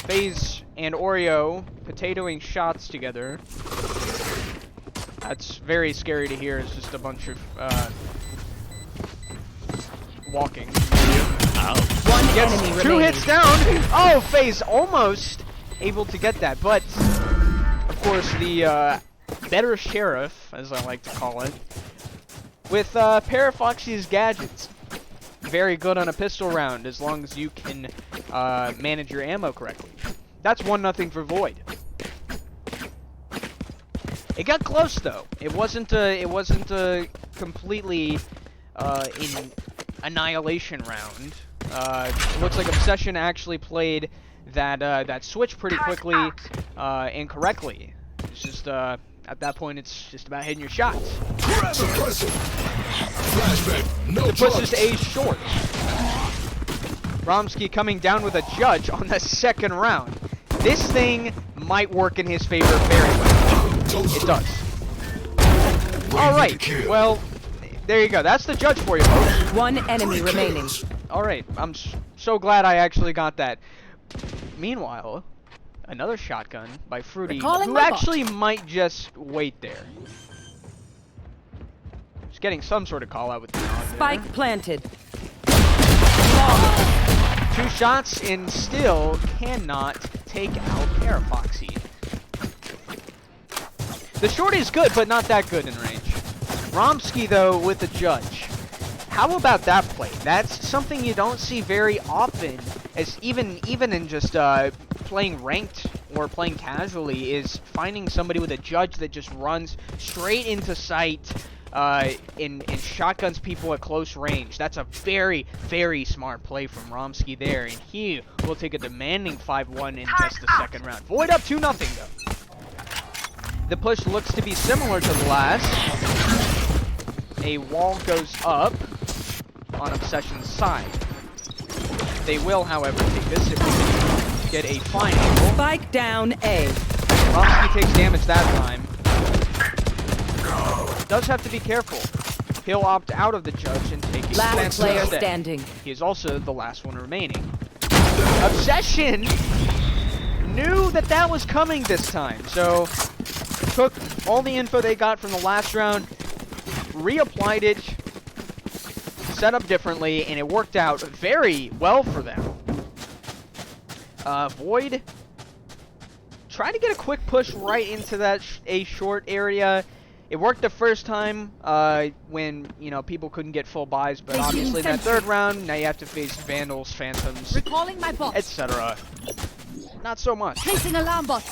FaZe and Oreo potatoing shots together. That's very scary to hear. It's just a bunch of walking. One enemy Two remaining. hits down. Oh, FaZe almost able to get that, but of course the better sheriff, as I like to call it, with Parafoxy's gadgets. Very good on a pistol round as long as you can manage your ammo correctly. That's 1-0 for Void. It got close though. It wasn't a completely in annihilation round. It looks like Obsession actually played that switch pretty quickly and correctly. It's just at that point it's just about hitting your shots. It puts this A short. Romsky coming down with a judge on the second round. This thing might work in his favor very well. It does. Alright, well, There you go. That's the judge for you, folks. One enemy remaining. Alright, I'm so glad I actually got that. Meanwhile, another shotgun by Fruity, Recalling who my actually might just wait there. He's getting some sort of call out with the nod there. Spike planted. 2 shots and still cannot take out Parafoxy. The short is good, but not that good in range. Romsky, though, with the judge. How about that play? That's something you don't see very often, as even in just playing ranked or playing casually, is finding somebody with a judge that just runs straight into sight and shotguns people at close range. That's a very, very smart play from Romsky there, and he will take a demanding 5-1 in just the second round. Void up 2-0 though. The push looks to be similar to the last. A wall goes up on Obsession's side. They will, however, take this if we get a fine angle. Spike down A. Romsky takes damage that time. Does have to be careful. He'll opt out of the judge and take a Last stance player instead. standing. He is also the last one remaining. Obsession knew that that was coming this time, so took all the info they got from the last round, reapplied it, set up differently, and it worked out very well for them. Void tried to get a quick push right into that A short area. It worked the first time when, you know, people couldn't get full buys, but obviously that third round, now you have to face Vandals, Phantoms, Recalling my bot. etc. Not so much. Placing alarm bot.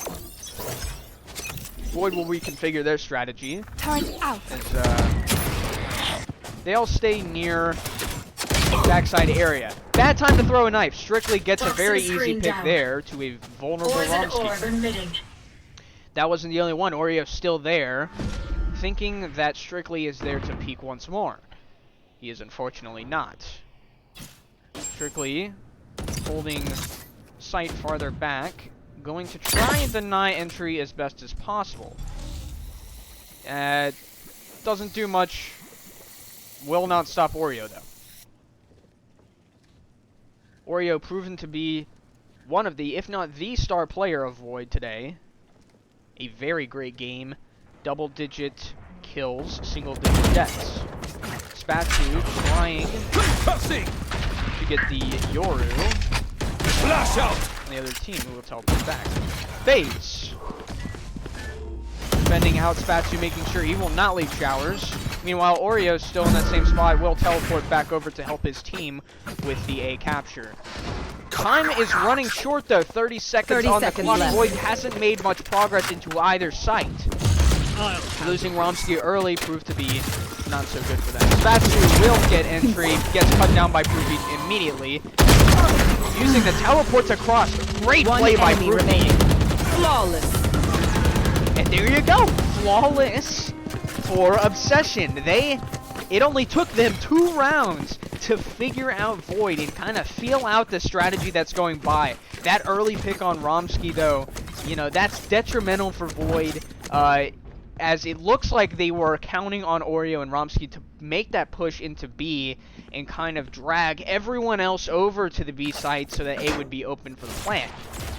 Void will reconfigure their strategy Turret out. as they all stay near backside area. Bad time to throw a knife. Strictly gets a very easy pick there to a vulnerable Romsky. That wasn't the only one. Oreo's still there, thinking that Strictly is there to peek once more. He is unfortunately not. Strictly holding sight farther back, going to try and deny entry as best as possible. Doesn't do much. Will not stop Oreo, though. Oreo proven to be one of the, if not the star player of Void today. A very great game. Double-digit kills, single-digit deaths. Spatu trying to get the Yoru. Flash out! The other team who will teleport back. FaZe. Defending out Spatu, making sure he will not leave showers. Meanwhile, Oreo's still in that same spot, will teleport back over to help his team with the A capture. Time is running short though, 30 seconds on the clock. Left. Void hasn't made much progress into either site. Losing Romsky early proved to be not so good for them. Spatu will get entry, gets cut down by Pruvi immediately. Using the teleports across. Great play by enemy Pruvi. remaining. Flawless. And there you go. Flawless for Obsession. It only took them 2 rounds to figure out Void and kind of feel out the strategy that's going by. That early pick on Romsky, though, you know, that's detrimental for Void, as it looks like they were counting on Oreo and Romsky to make that push into B and kind of drag everyone else over to the B site so that A would be open for the plant.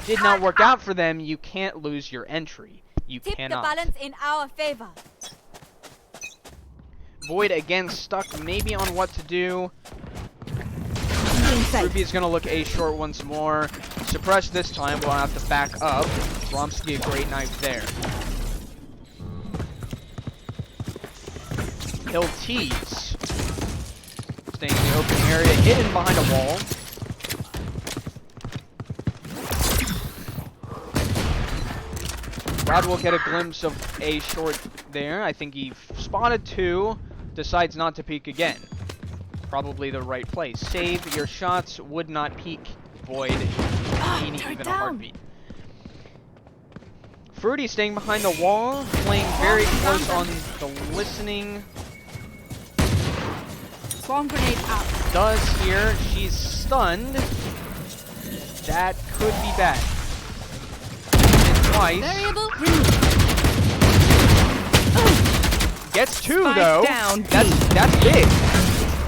Did not work out for them. You can't lose your entry. You cannot. The balance in our favor. Void again stuck maybe on what to do. Ruby is going to look A short once more. Suppress this time. We'll have to back up. Romsky, a great knife there. He'll tease. Staying in the open area. Hidden behind a wall. Rod will get a glimpse of A short there. I think he spotted 2. Decides not to peek again. Probably the right place. Save your shots, would not peek. Void, even a heartbeat. Fruity staying behind the wall, playing very close on the listening. Bomb grenade out. Does here, she's stunned. That could be bad. And twice. Variable removed. Gets 2 Spike though. down, B. That's big.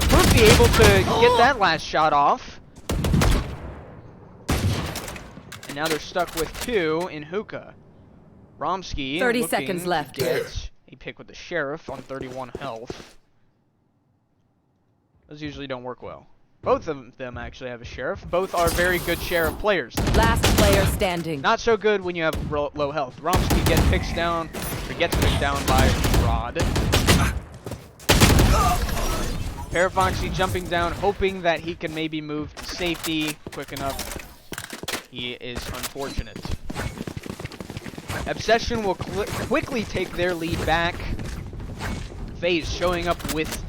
Poofy able to get that last shot off. And now they're stuck with 2 in hookah. Romsky 30 looking seconds to left. get a pick with the sheriff on 31 health. Those usually don't work well. Both of them actually have a sheriff. Both are very good sheriff players. Last player standing. Not so good when you have low health. Romsky gets picked down by Rod. Parafoxy jumping down, hoping that he can maybe move to safety quick enough. He is unfortunate. Obsession will quickly take their lead back. FaZe showing up with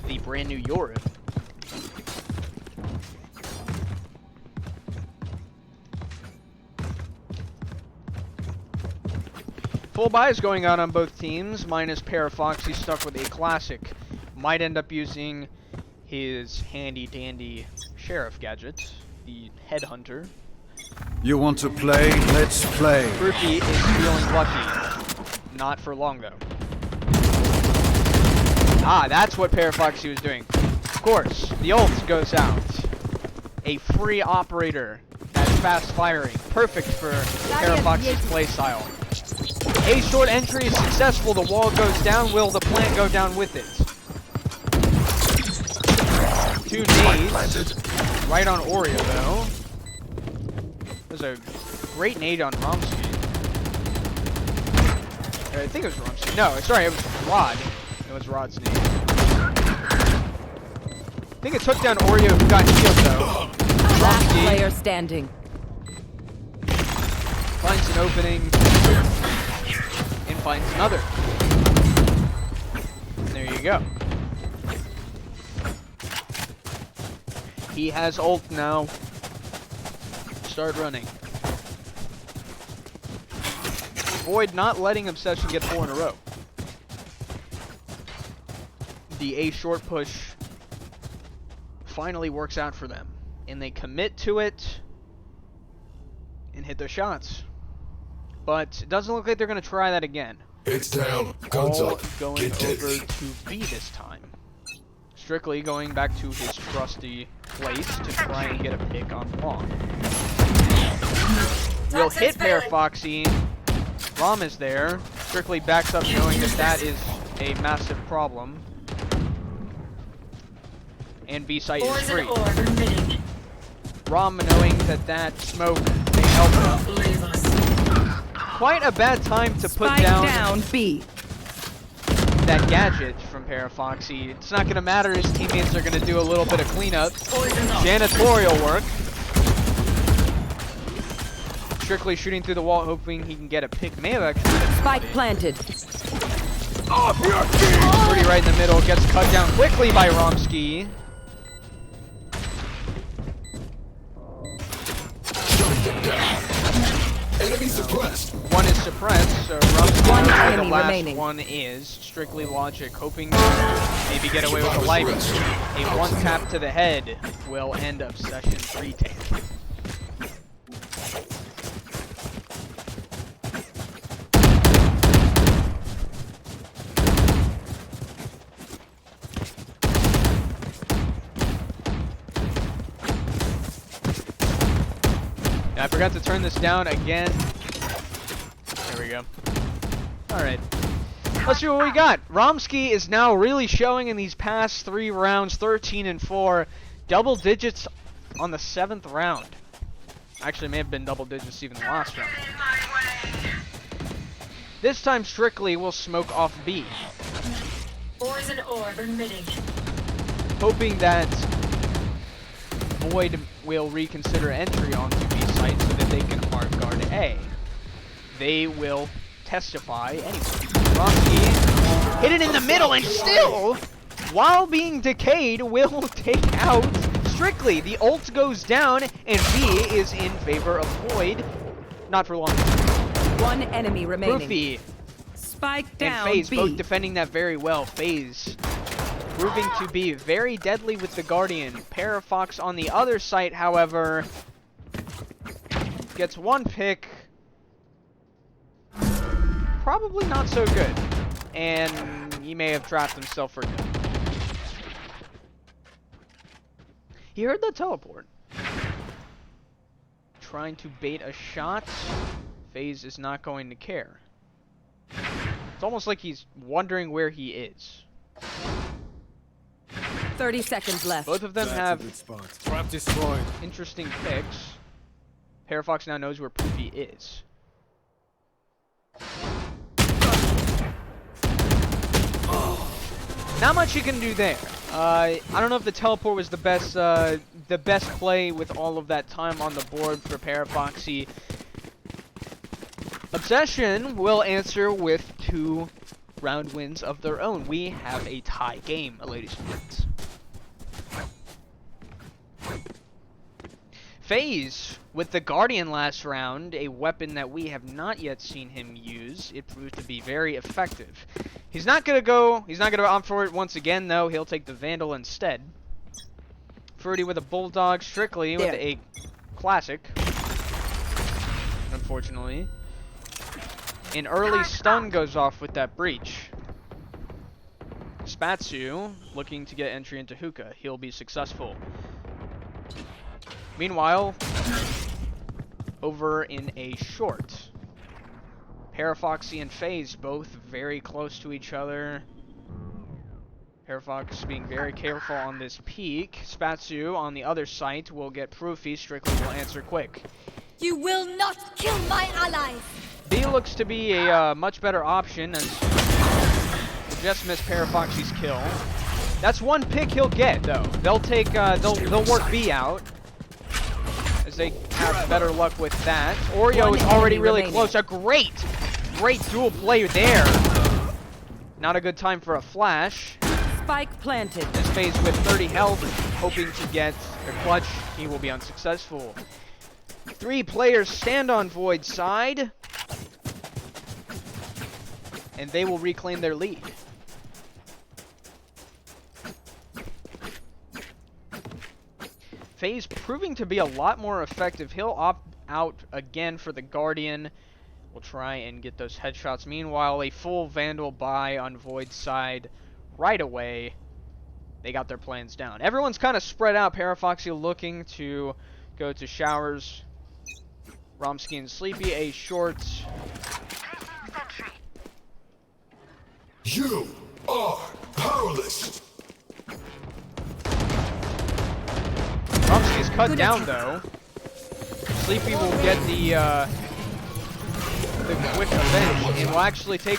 the brand new Yoru. Full buys going on both teams, minus Parafoxy stuck with a classic. Might end up using his handy dandy sheriff gadget, the headhunter. You want to play? Let's play. Groupie is feeling lucky. Not for long though. Ah, that's what Parafoxy was doing. Of course, the ult goes out. A free operator that's fast firing. Perfect for Parafoxy's playstyle. A short entry is successful. The wall goes down. Will the plant go down with it? 2 nades. Right on Oreo though. There's a great nade on Romsky. I think it was Romsky. No, sorry, it was Rod. It was Rod's nade. I think it took down Oreo who got healed though. Last Romsky player standing. finds an opening and finds another. And there you go. He has ult now. Start running. Void not letting Obsession get 4 in a row. The A short push finally works out for them. And they commit to it and hit their shots. But it doesn't look like they're going to try that again. It's down. Guns All up. going Get over dead. to B this time. Strictly going back to his trusty place to try and get a pick on long. Will hit Parafoxy. Rom is there. Strictly backs up knowing that that is a massive problem. And B site is free. Rom knowing that that smoke may help him. Quite a bad time to put Spike down down B. that gadget from Parafoxy. It's not going to matter. His teammates are going to do a little bit of cleanup. Janitorial work. Strictly shooting through the wall, hoping he can get a pick. May have actually Spike planted. pretty right in the middle. Gets cut down quickly by Romsky. Enemy suppressed. One is suppressed, so Romsky One knows where the enemy last remaining. one is. Strictly logic, hoping to maybe get away with a life. A one tap to the head will end up Session's retake. I forgot to turn this down again. There we go. Alright. Let's see what we got. Romsky is now really showing in these past 3 rounds, 13 and 4. Double digits on the 7th round. Actually, may have been double digits even the last round. This time, Strictly will smoke off B. Poison orb emitting. Hoping that Void will reconsider entry onto B site so that they can hard guard A. They will testify anyway. Romsky hit it in the middle and still, while being decayed, will take out Strictly. The ult goes down and B is in favor of Void. Not for long. One enemy remaining. Roofy Spike and down FaZe B. both defending that very well. FaZe proving to be very deadly with the Guardian. Parafox on the other site, however, gets 1 pick. Probably not so good. And he may have trapped himself for good. He heard the teleport. Trying to bait a shot. FaZe is not going to care. It's almost like he's wondering where he is. 30 seconds left. Both of them have Trap destroyed. interesting picks. Parafox now knows where Poofy is. Not much you can do there. I don't know if the teleport was the best play with all of that time on the board for Parafoxy. Obsession will answer with 2 round wins of their own. We have a tie game, ladies and gents. FaZe with the Guardian last round, a weapon that we have not yet seen him use. It proved to be very effective. He's not gonna opt for it once again though. He'll take the Vandal instead. Fruity with a Bulldog, Strictly with a classic. Unfortunately. An early stun goes off with that breach. Spatsu looking to get entry into Hookah. He'll be successful. Meanwhile, over in a short, Parafoxy and FaZe both very close to each other. Parafox being very careful on this peek. Spatsu on the other site will get Proofy. Strictly will answer quick. You will not kill my allies. B looks to be a much better option as just missed Parafoxy's kill. That's one pick he'll get though. They'll take they'll work B out as they have better luck with that. Oreo is already really close. A great dual play there. Not a good time for a flash. Spike planted. This FaZe with 30 health, hoping to get a clutch. He will be unsuccessful. 3 players stand on Void side, and they will reclaim their lead. FaZe proving to be a lot more effective. He'll opt out again for the Guardian. We'll try and get those headshots. Meanwhile, a full Vandal buy on Void side right away. They got their plans down. Everyone's kind of spread out. Parafoxy looking to go to Showers. Romsky and Sleepy, a short. You are powerless. Romsky is cut down though. Sleepy will get the quick avenge and will actually take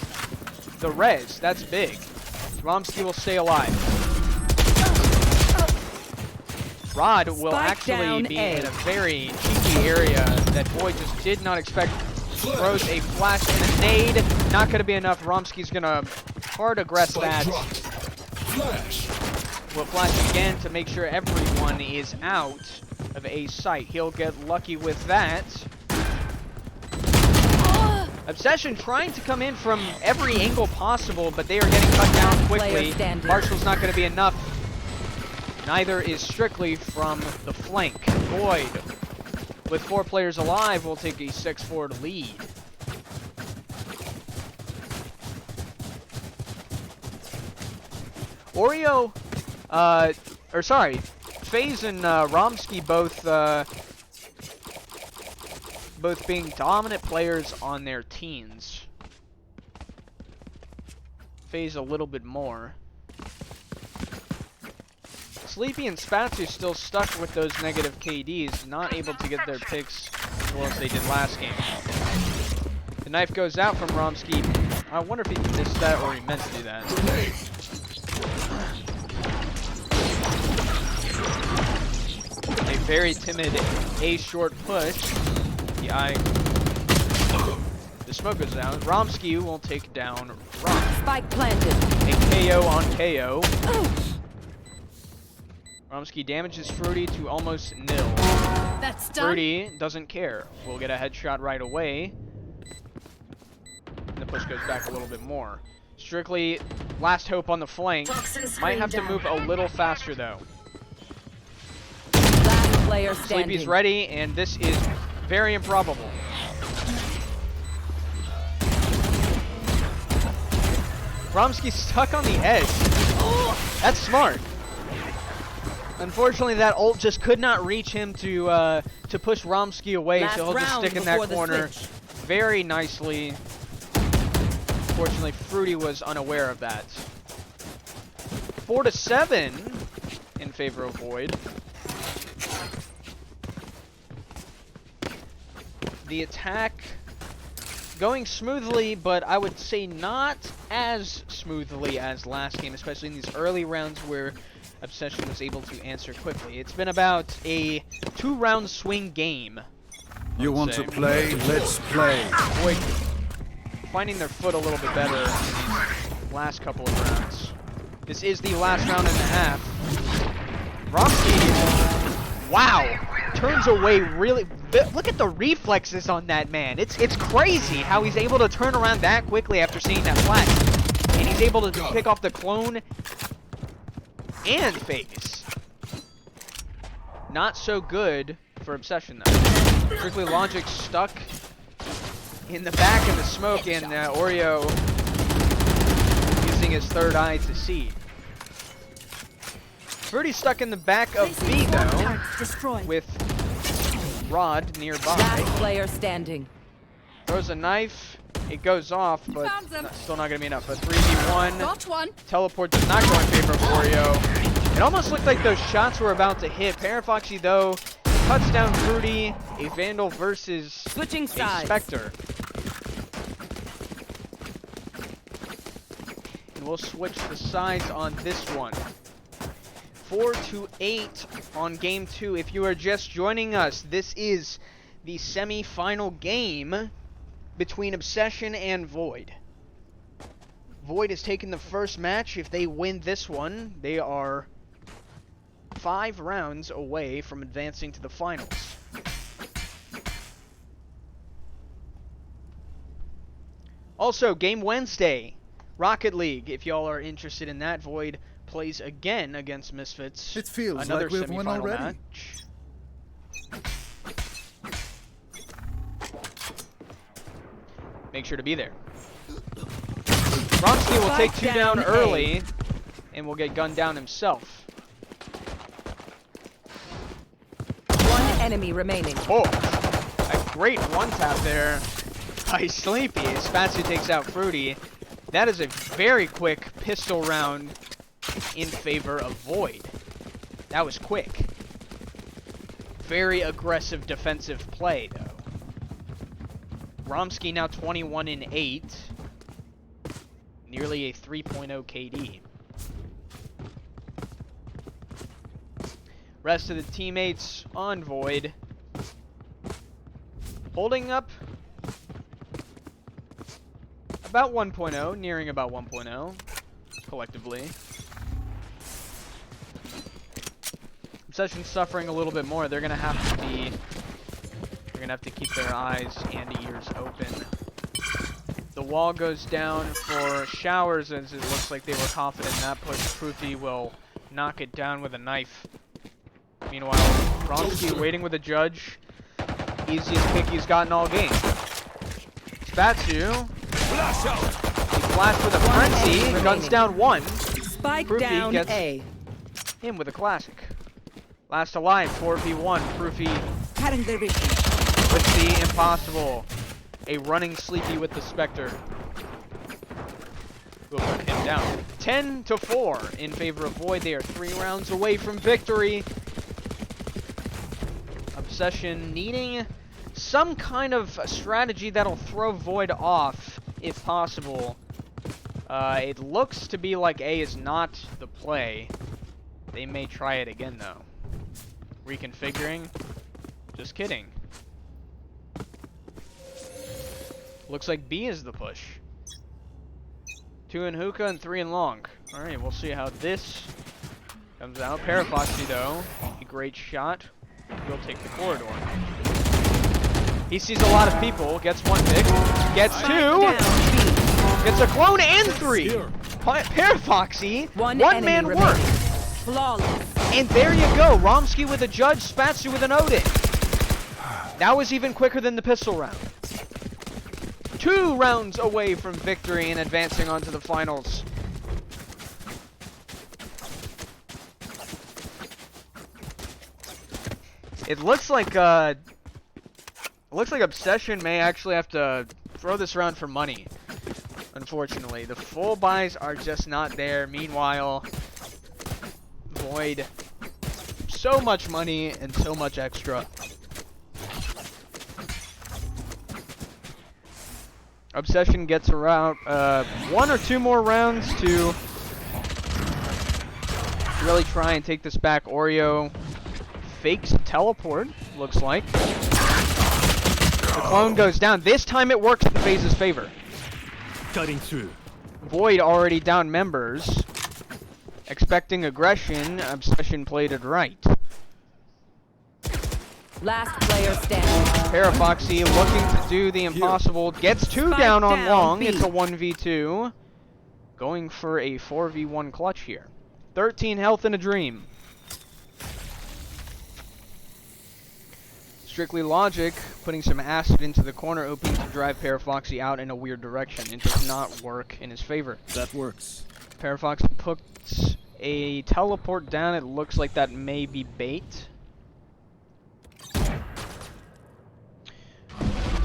the res. That's big. Romsky will stay alive. Rod will actually be in a very cheeky area that Void just did not expect. Throws a flash and a nade. Not going to be enough. Romsky's going to hard aggress that. Will flash again to make sure everyone is out of a site. He'll get lucky with that. Obsession trying to come in from every angle possible, but they are getting cut down quickly. Marshall's not going to be enough. Neither is Strictly from the flank. Void, with 4 players alive, will take a 6-4 lead. Oreo, FaZe and Romsky both being dominant players on their teams. FaZe a little bit more. Sleepy and Spatsu still stuck with those negative KDs, not able to get their picks as well as they did last game. The knife goes out from Romsky. I wonder if he missed that or he meant to do that. A very timid A short push. The smoke goes down. Romsky will take down Rom. Spike planted. A KO on KO. Romsky damages Fruity to almost nil. That's done. Fruity doesn't care. We'll get a headshot right away. And the push goes back a little bit more. Strictly, last hope on the flank. Might have to move a little faster though. Last player standing. Sleepy's ready, and this is very improbable. Romsky's stuck on the edge. That's smart. Unfortunately, that ult just could not reach him to push Romsky away, so he'll just stick in that corner very nicely. Unfortunately, Fruity was unaware of that. 4-7 in favor of Void. The attack going smoothly, but I would say not as smoothly as last game, especially in these early rounds where Obsession was able to answer quickly. It's been about a 2-round swing game. You want to play? Let's play. Void finding their foot a little bit better in these last couple of rounds. This is the last round and a half. Romsky, wow, turns away really. Look at the reflexes on that man. It's crazy how he's able to turn around that quickly after seeing that flash. And he's able to pick off the clone and phase. Not so good for Obsession though. Strictly Logic stuck in the back of the smoke, and Oreo using his third eye to see. Fruity's stuck in the back of B though, with Rod nearby. Last player standing. Throws a knife. It goes off, but still not going to be enough. But 3v1. Got one. Teleport does not go in favor of Oreo. It almost looked like those shots were about to hit. Parafoxy, though, cuts down Fruity. A Vandal versus Switching sides. Spectre. And we'll switch the sides on this one. 4-8 on game 2. If you are just joining us, this is the semi-final game between Obsession and Void. Void has taken the first match. If they win this one, they are 5 rounds away from advancing to the finals. Also, game Wednesday, Rocket League. If y'all are interested in that, Void plays again against Misfits. It feels another like we've won semifinal already. match. Make sure to be there. Romsky will take 2 down early, and will get gunned down himself. 1 enemy remaining. Oh, a great one-tap there by Sleepy. Spatsu takes out Fruity. That is a very quick pistol round in favor of Void. That was quick. Very aggressive defensive play, though. Romsky now 21-8. Nearly a 3.0 KD. Rest of the teammates on Void. Holding up about 1.0, nearing about 1.0 collectively. Obsession's suffering a little bit more. They're gonna have to keep their eyes and ears open. The wall goes down for Showers, as it looks like they were confident in that push. Proofy will knock it down with a knife. Meanwhile, Romsky waiting with a judge. Easiest pick he's gotten all game. Spatsu. He flashed with a frenzy. Guns down 1. Spike Proofy down gets A. him with a classic. Last alive, 4v1. Proofy with the impossible. A running Sleepy with the Spectre. We'll put him down. 10-4 in favor of Void. They are 3 rounds away from victory. Obsession needing some kind of strategy that'll throw Void off, if possible. It looks to be like A is not the play. They may try it again, though. Reconfiguring. Just kidding. Looks like B is the push. 2 in hookah and 3 in long. Alright, we'll see how this comes out. Parafoxy, though, a great shot. Will take the corridor. He sees a lot of people. Gets 1 pick. Gets 2. Gets a clone and 3. Parafoxy. One man work. Flawless. And there you go. Romsky with a judge. Spatsu with an Odin. That was even quicker than the pistol round. 2 rounds away from victory and advancing on to the finals. It looks like Obsession may actually have to throw this around for money. Unfortunately, the full buys are just not there. Meanwhile, Void, so much money and so much extra. Obsession gets around 1 or 2 more rounds to really try and take this back. Oreo fakes teleport, looks like. The clone goes down. This time it works in FaZe's favor. Cutting through. Void already down members. Expecting aggression, Obsession played it right. Last player standing. Parafoxy looking to do the impossible. Gets 2 down on down, long. B. It's a 1v2. Going for a 4v1 clutch here. 13 health in a dream. Strictly Logic putting some acid into the corner, hoping to drive Parafoxy out in a weird direction. It does not work in his favor. That works. Parafoxy puts a teleport down. It looks like that may be bait.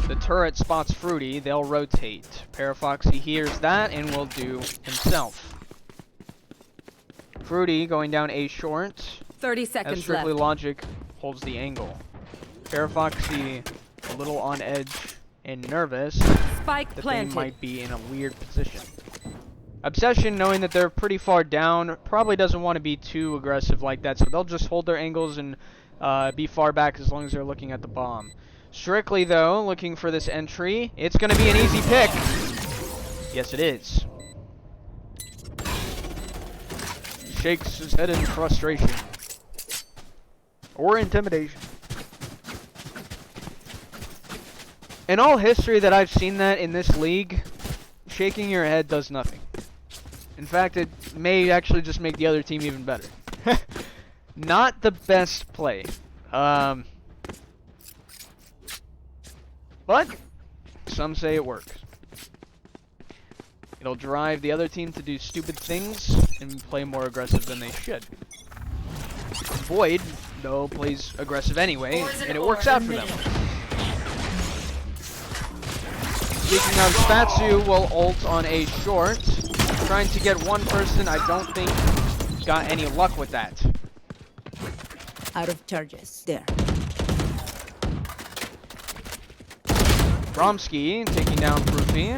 The turret spots Fruity. They'll rotate. Parafoxy hears that and will do himself. Fruity going down A short. 30 As seconds Strictly left. Logic holds the angle. Parafoxy a little on edge and nervous Spike that they planted. might be in a weird position. Obsession, knowing that they're pretty far down, probably doesn't want to be too aggressive like that, so they'll just hold their angles and be far back as long as they're looking at the bomb. Strictly, though, looking for this entry. It's going to be an easy pick. Yes, it is. Shakes his head in frustration. Or intimidation. In all history that I've seen that in this league, shaking your head does nothing. In fact, it may actually just make the other team even better. Not the best play. But some say it works. It'll drive the other team to do stupid things and play more aggressive than they should. Void, though, plays aggressive anyway, and it works out for them. Speaking of, Spatsu will ult on A short. Trying to get one person, I don't think got any luck with that. Out of charges. There. Bromsky taking down Proofy.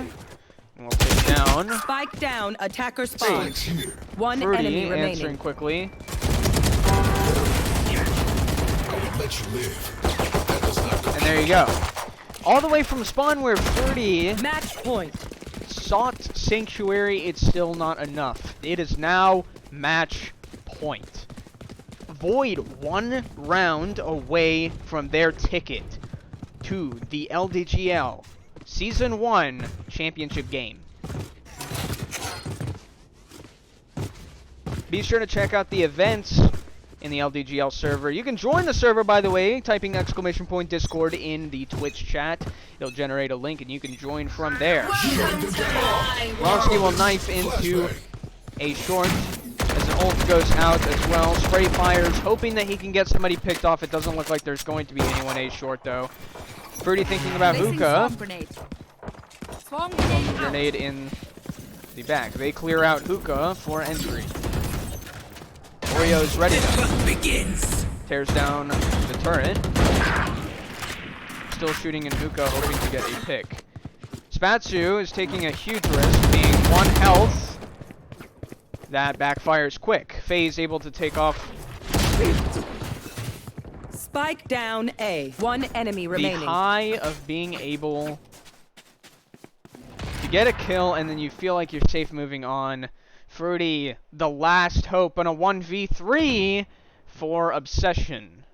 We'll take down Spike down. Attacker spawn. One Fruity, enemy remaining. answering quickly. Let you live. That does not And there you go. All the way from spawn where Fruity Match point. sought Sanctuary, it's still not enough. It is now match point. Void 1 round away from their ticket to the LDGL Season 1 Championship game. Be sure to check out the events in the LDGL server. You can join the server, by the way, typing !Discord in the Twitch chat. It'll generate a link and you can join from there. Bromsky will knife into A short as an ult goes out as well. Spray fires, hoping that he can get somebody picked off. It doesn't look like there's going to be anyone A short though. Fruity thinking about Hookah. Grenade in the back. They clear out Hookah for entry. Oreo is ready to begins. Tears down the turret. Still shooting in Hookah, hoping to get a pick. Spatsu is taking a huge risk, being 1 health. That backfires quick. FaZe able to take off. Spike down A. One enemy remaining. The high of being able to get a kill and then you feel like you're safe moving on. Fruity, the last hope on a 1v3 for Obsession.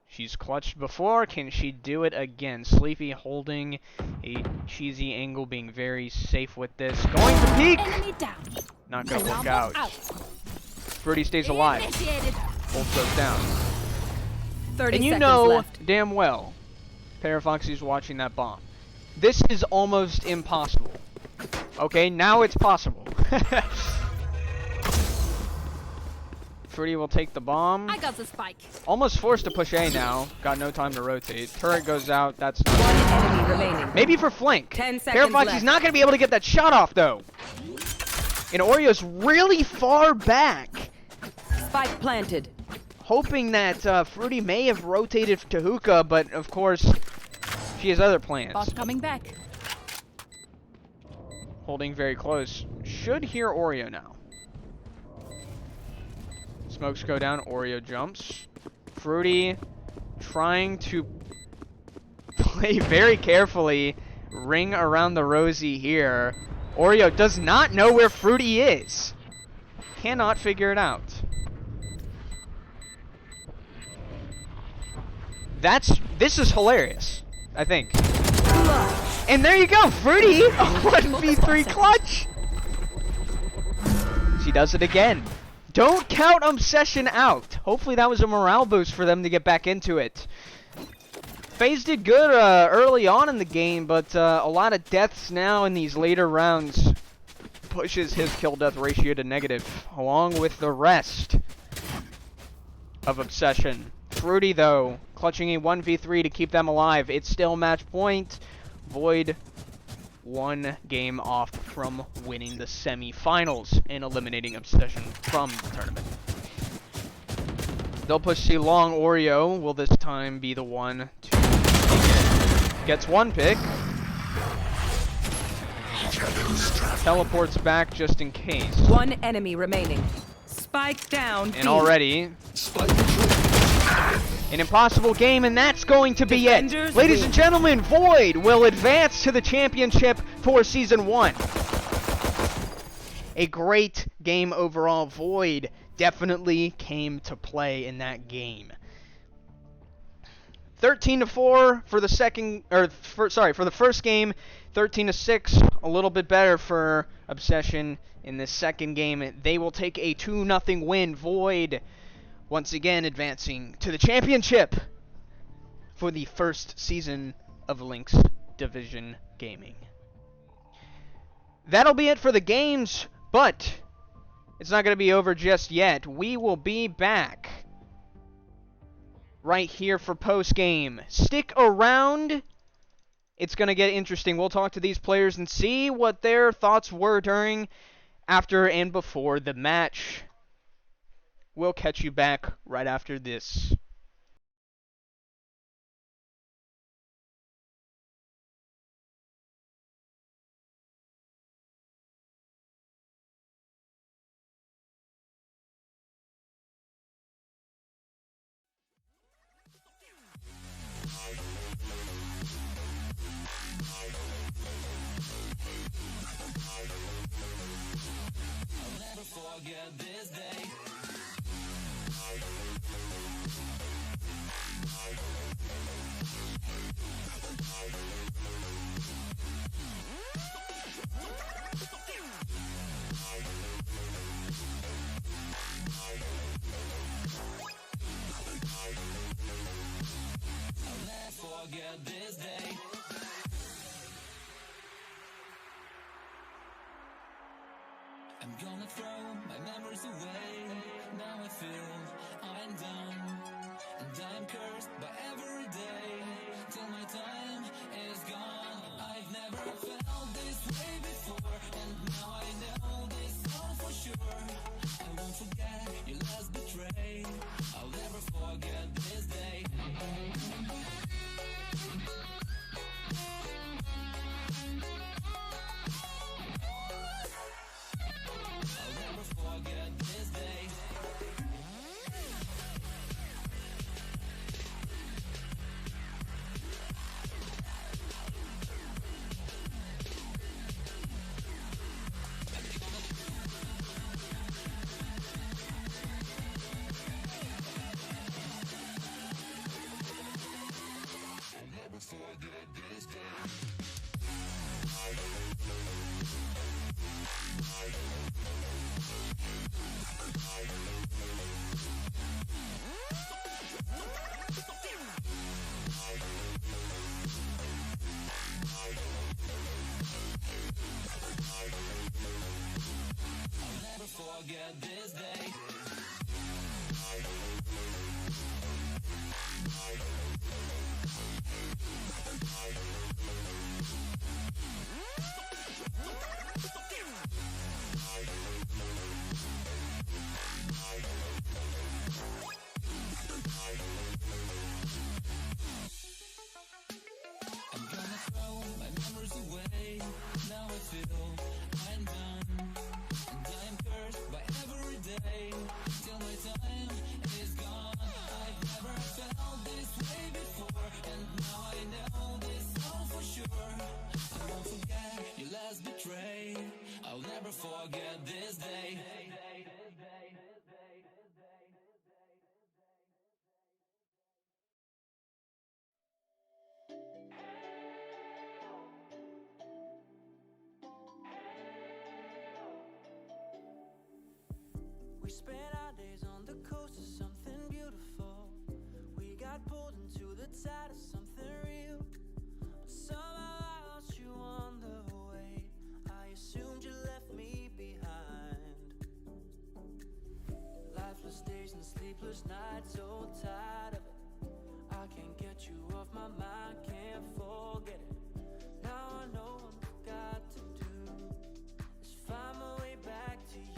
She's clutched before. Can she do it again? Sleepy holding a cheesy angle, being very safe with this. Going to peek! Not gonna work out. Fruity stays alive. Ult goes down. 30 And you seconds know left. damn well Parafoxy's watching that bomb. This is almost impossible. Okay, now it's possible. Fruity will take the bomb. I got the spike. Almost forced to push A now. Got no time to rotate. Turret goes out. That's not One enemy remaining. maybe for flank. 10 seconds Parafox, left. he's not going to be able to get that shot off, though. And Oreo's really far back. Spike planted. Hoping that Fruity may have rotated to hookah, but of course, she has other plans. Bot coming back. Holding very close. Should hear Oreo now. Smokes go down. Oreo jumps. Fruity trying to play very carefully. Ring around the rosy here. Oreo does not know where Fruity is. Cannot figure it out. This is hilarious, I think. And there you go, Fruity! A 1v3 clutch! She does it again. Don't count Obsession out. Hopefully that was a morale boost for them to get back into it. FaZe did good early on in the game, but a lot of deaths now in these later rounds pushes his kill-death ratio to negative, along with the rest of Obsession. Fruity, though, clutching a 1v3 to keep them alive. It's still match point. Void one game off from winning the semi-finals and eliminating Obsession from the tournament. They'll push C long. Oreo will this time be the one to gets one pick. Teleports back just in case. One enemy remaining. Spike down. And already an impossible game, and that's going to be it. Ladies and gentlemen, Void will advance to the championship for Season 1. A great game overall. Void definitely came to play in that game. 13-4 for the second, for the first game. 13-6, a little bit better for Obsession in this second game. They will take a 2-0 win. Void once again advancing to the championship for the first season of LHYNX Division Gaming. That'll be it for the games, but it's not going to be over just yet. We will be back right here for Postgame. Stick around. It's going to get interesting. We'll talk to these players and see what their thoughts were during, after, and before the match. We'll catch you back right after this. spent our days on the coast of something beautiful. We got pulled into the tide of something real. But somehow I lost you on the way. I assumed you left me behind. Lifeless days and sleepless nights, so tired of it. I can't get you off my mind, can't forget it. Now I know what I've got to do is find my way back to you.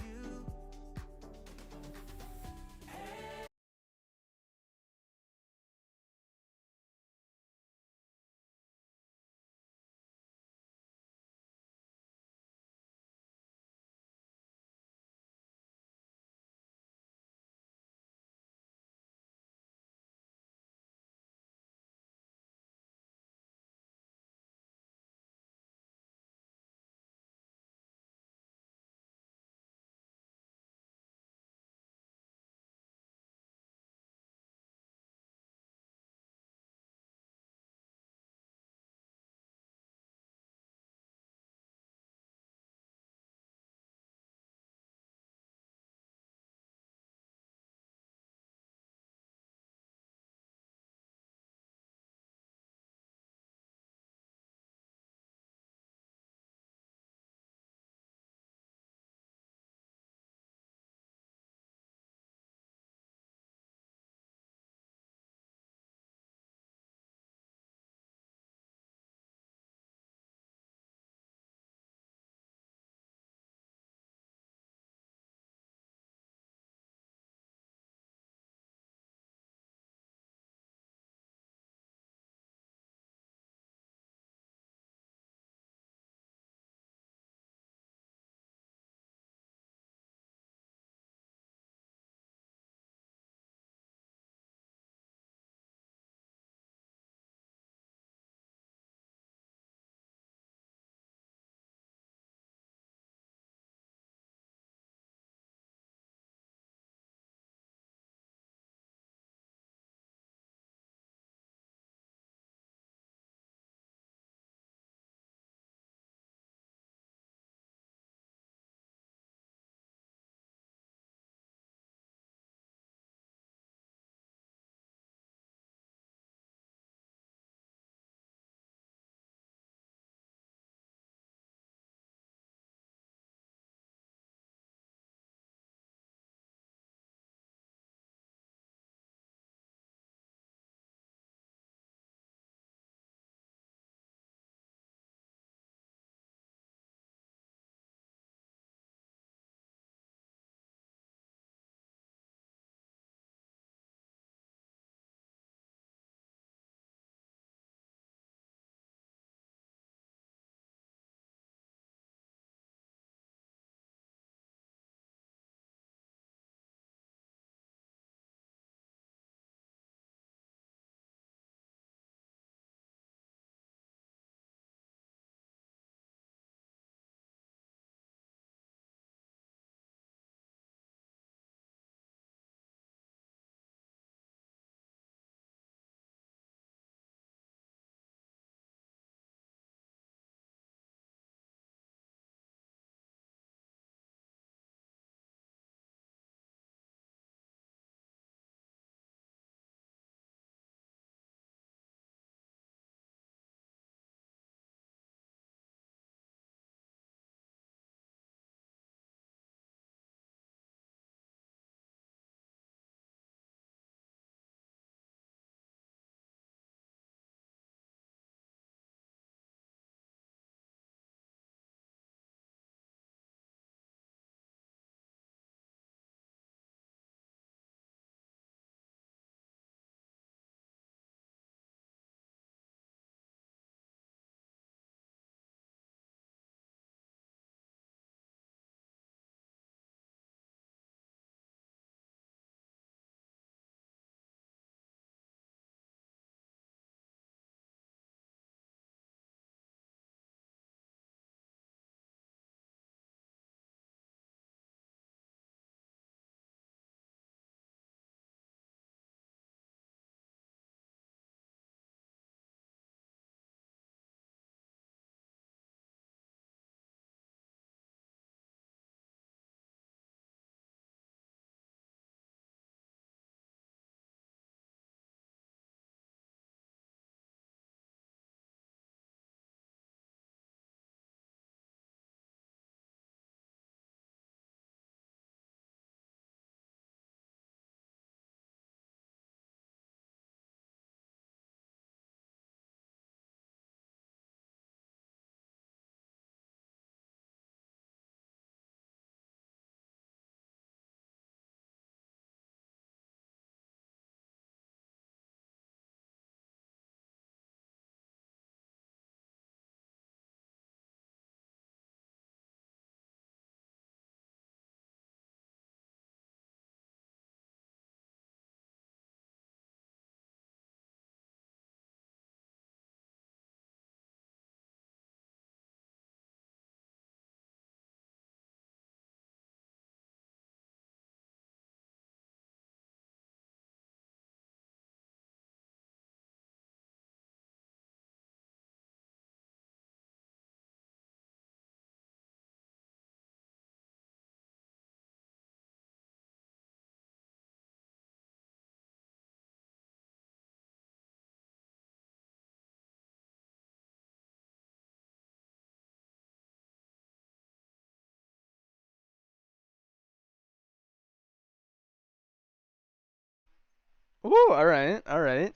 Ooh, all right, all right.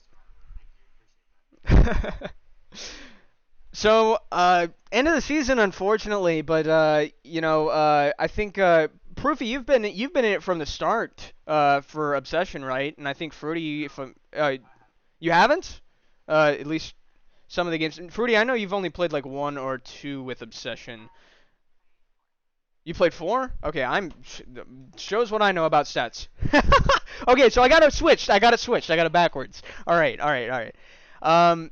So, end of the season, unfortunately, but I think Proofy, you've been in it from the start, for Obsession, right? And I think Fruity, if you haven't, at least some of the games. And Fruity, I know you've only played like one or two with Obsession. You played four? Okay, shows what I know about stats. Okay, so I got it switched. I got it backwards. All right, all right, all right. Um,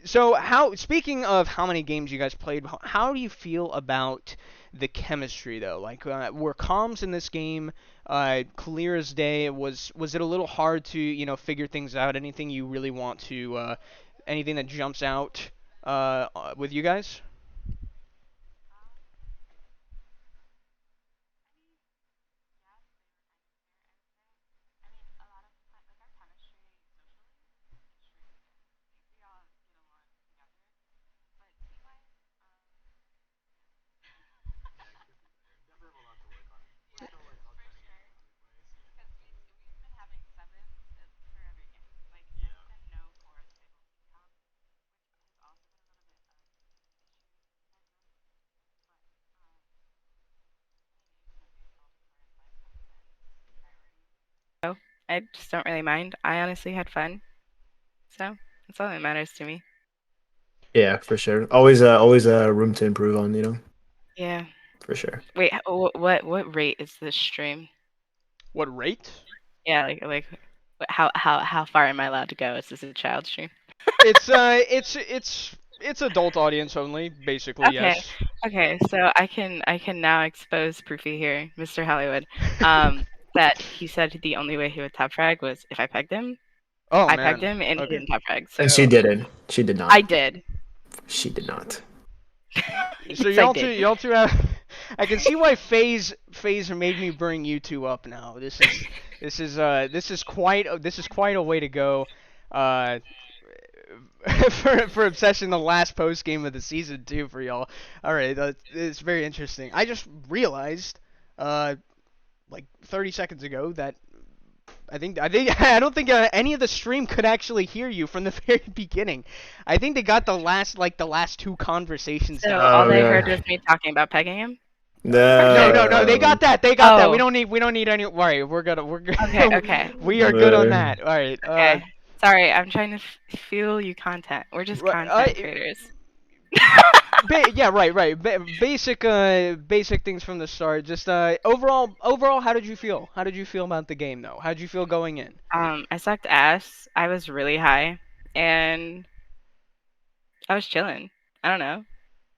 So speaking of how many games you guys played, how do you feel about the chemistry though? Like, were comms in this game clear as day? Was it a little hard to figure things out? Anything you really want to anything that jumps out with you guys? I just don't really mind. I honestly had fun, so that's all that matters to me. Yeah, for sure. Always a room to improve on, Yeah. for sure. Wait, what rate is this stream? What rate? Yeah, how far am I allowed to go? Is this a child stream? It's adult audience only, basically. Okay. Yes. Okay, so I can now expose Proofy here, Mr. Hollywood. That he said the only way he would top frag was if I pegged him. Oh I man. pegged him and he Okay. didn't top frag. So And she didn't. She did not. I did. She did not. So Yes, I did. y'all two have. I can see why FaZe made me bring you two up now. This is quite a way to go. For Obsession, the last post game of the season too for y'all. All right, it's very interesting. I just realized, like 30 seconds ago that I don't think any of the stream could actually hear you from the very beginning. I think they got the last two conversations So down. all they yeah. heard was me talking about pegging him. No, they got that. They got that. We Oh. don't need any. All right, we're good. Okay, okay. We are good on that. All right. Okay. Sorry, I'm trying to fuel you content. We're just Right, content creators. Yeah, right. Basic things from the start. Just overall, how did you feel? How did you feel about the game, though? How did you feel going in? I sucked ass. I was really high, and I was chilling. I don't know.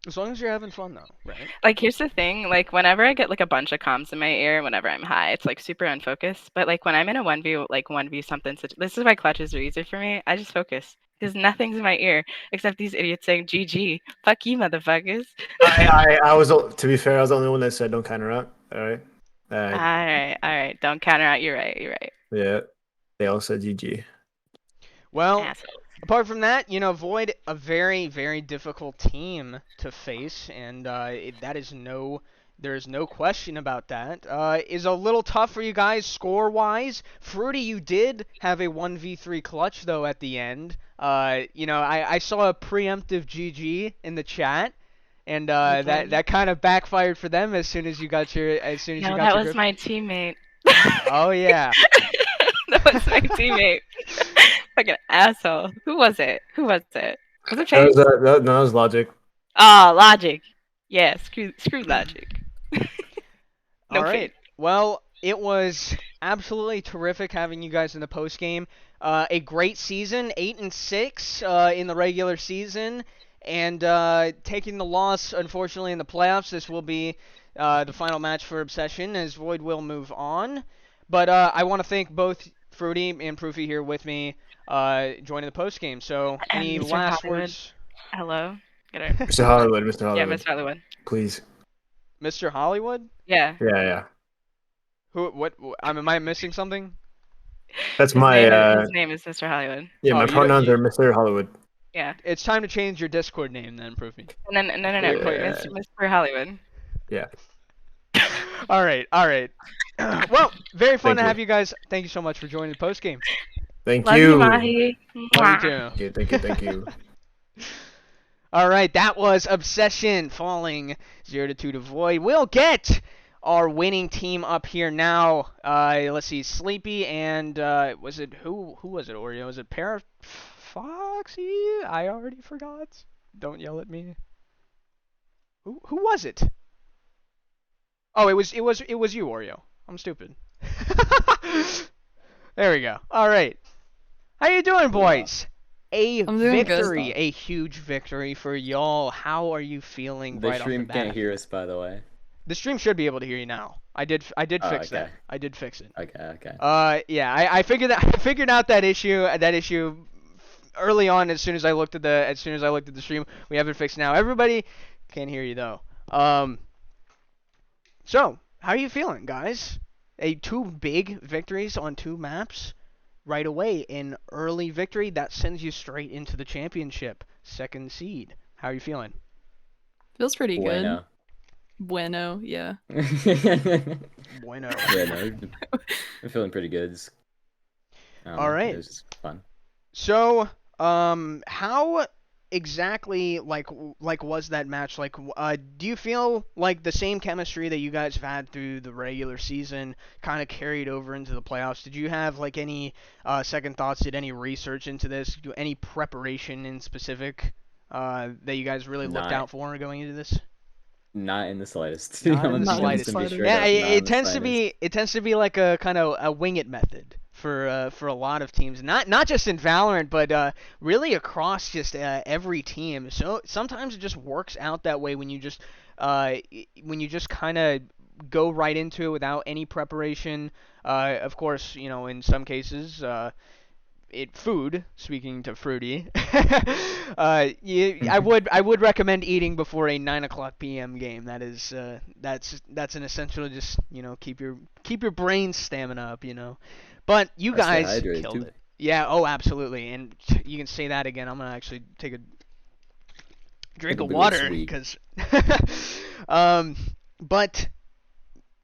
As long as you're having fun, though, right? Like, here's the thing. Like, whenever I get like a bunch of comms in my ear, whenever I'm high, it's like super unfocused. But like when I'm in a 1v something, this is why clutches are easy for me. I just focus because nothing's in my ear except these idiots saying GG. Fuck you, motherfuckers. I was, to be fair, I was the only one that said don't counter out. All right. All right. Don't counter out. You're right. Yeah. They all said GG. Well, Assholes. apart from that, Void, a very, very difficult team to face, and there is no question about that. Is a little tough for you guys score-wise. Fruity, you did have a 1v3 clutch, though, at the end. I saw a preemptive GG in the chat, and that kind of backfired for them as soon as you got your No, that was my teammate. Oh, yeah. That was my teammate. Fucking asshole. Who was it? Was it That Chase? was, that was Logic. Oh, Logic. Yeah, screw Logic. No All right. fit. Well, it was absolutely terrific having you guys in the post game. A great season, 8-6 in the regular season, and taking the loss, unfortunately, in the playoffs. This will be the final match for Obsession, as Void will move on. But I want to thank both Fruity and Proofy here with me joining the post game. So, any Mr. last Hollywood. words? Hello. Get it. Mr. Hollywood. Yeah, Mr. Hollywood. Please. Mr. Hollywood? Yeah. Yeah. Who? What? Am I missing something? That's His my. name is Mr. Hollywood. Yeah, Oh, my you don't- pronouns you- are Mr. Hollywood. Yeah. It's time to change your Discord name then, Proofy. No. Yeah. Mr. Hollywood. Yeah. All right. Well, very fun Thank to you. have you guys. Thank you so much for joining the post game. Thank Love you. you, Mahi. Love you Mwah. too. Thank you. All right, that was Obsession falling 0-2 to Void. We'll get our winning team up here now. Let's see, Sleepy and was it who was it? Oreo? Was it Parafoxy? I already forgot. Don't yell at me. Who was it? Oh, it was you, Oreo. I'm stupid. There we go. All right. How you doing, boys? A I'm doing victory, good. a huge victory for y'all. How are you feeling The right off the stream bat? can't hear us, by the way. The stream should be able to hear you now. I did Oh, fix okay. that. I did fix it. Okay. Yeah, I figured that I figured out that issue early on as soon as I looked at the stream. We have it fixed now. Everybody can't hear you though. So, how are you feeling, guys? Two big victories on two maps right away. An early victory that sends you straight into the championship, second seed. How are you feeling? Feels pretty Bueno. good. Bueno, yeah. Bueno. Bueno. I'm feeling pretty good. All right. It was fun. So, how exactly like was that match? Like, do you feel like the same chemistry that you guys have had through the regular season kind of carried over into the playoffs? Did you have like any second thoughts? Did any research into this? Do any preparation in specific that you guys really looked out for going into this? Not in the slightest. Not in the slightest. Yeah, it tends to be like a kind of a wing it method for a lot of teams. Not just in Valorant, but really across just every team. So sometimes it just works out that way when you just kind of go right into it without any preparation. Of course, you know, in some cases. Food. Speaking to Fruity, I would recommend eating before a 9:00 p.m. game. That's an essential. Just keep your brain stamina up. But you guys killed it. Yeah. Oh, absolutely. And you can say that again. I'm gonna actually take a drink of water because. But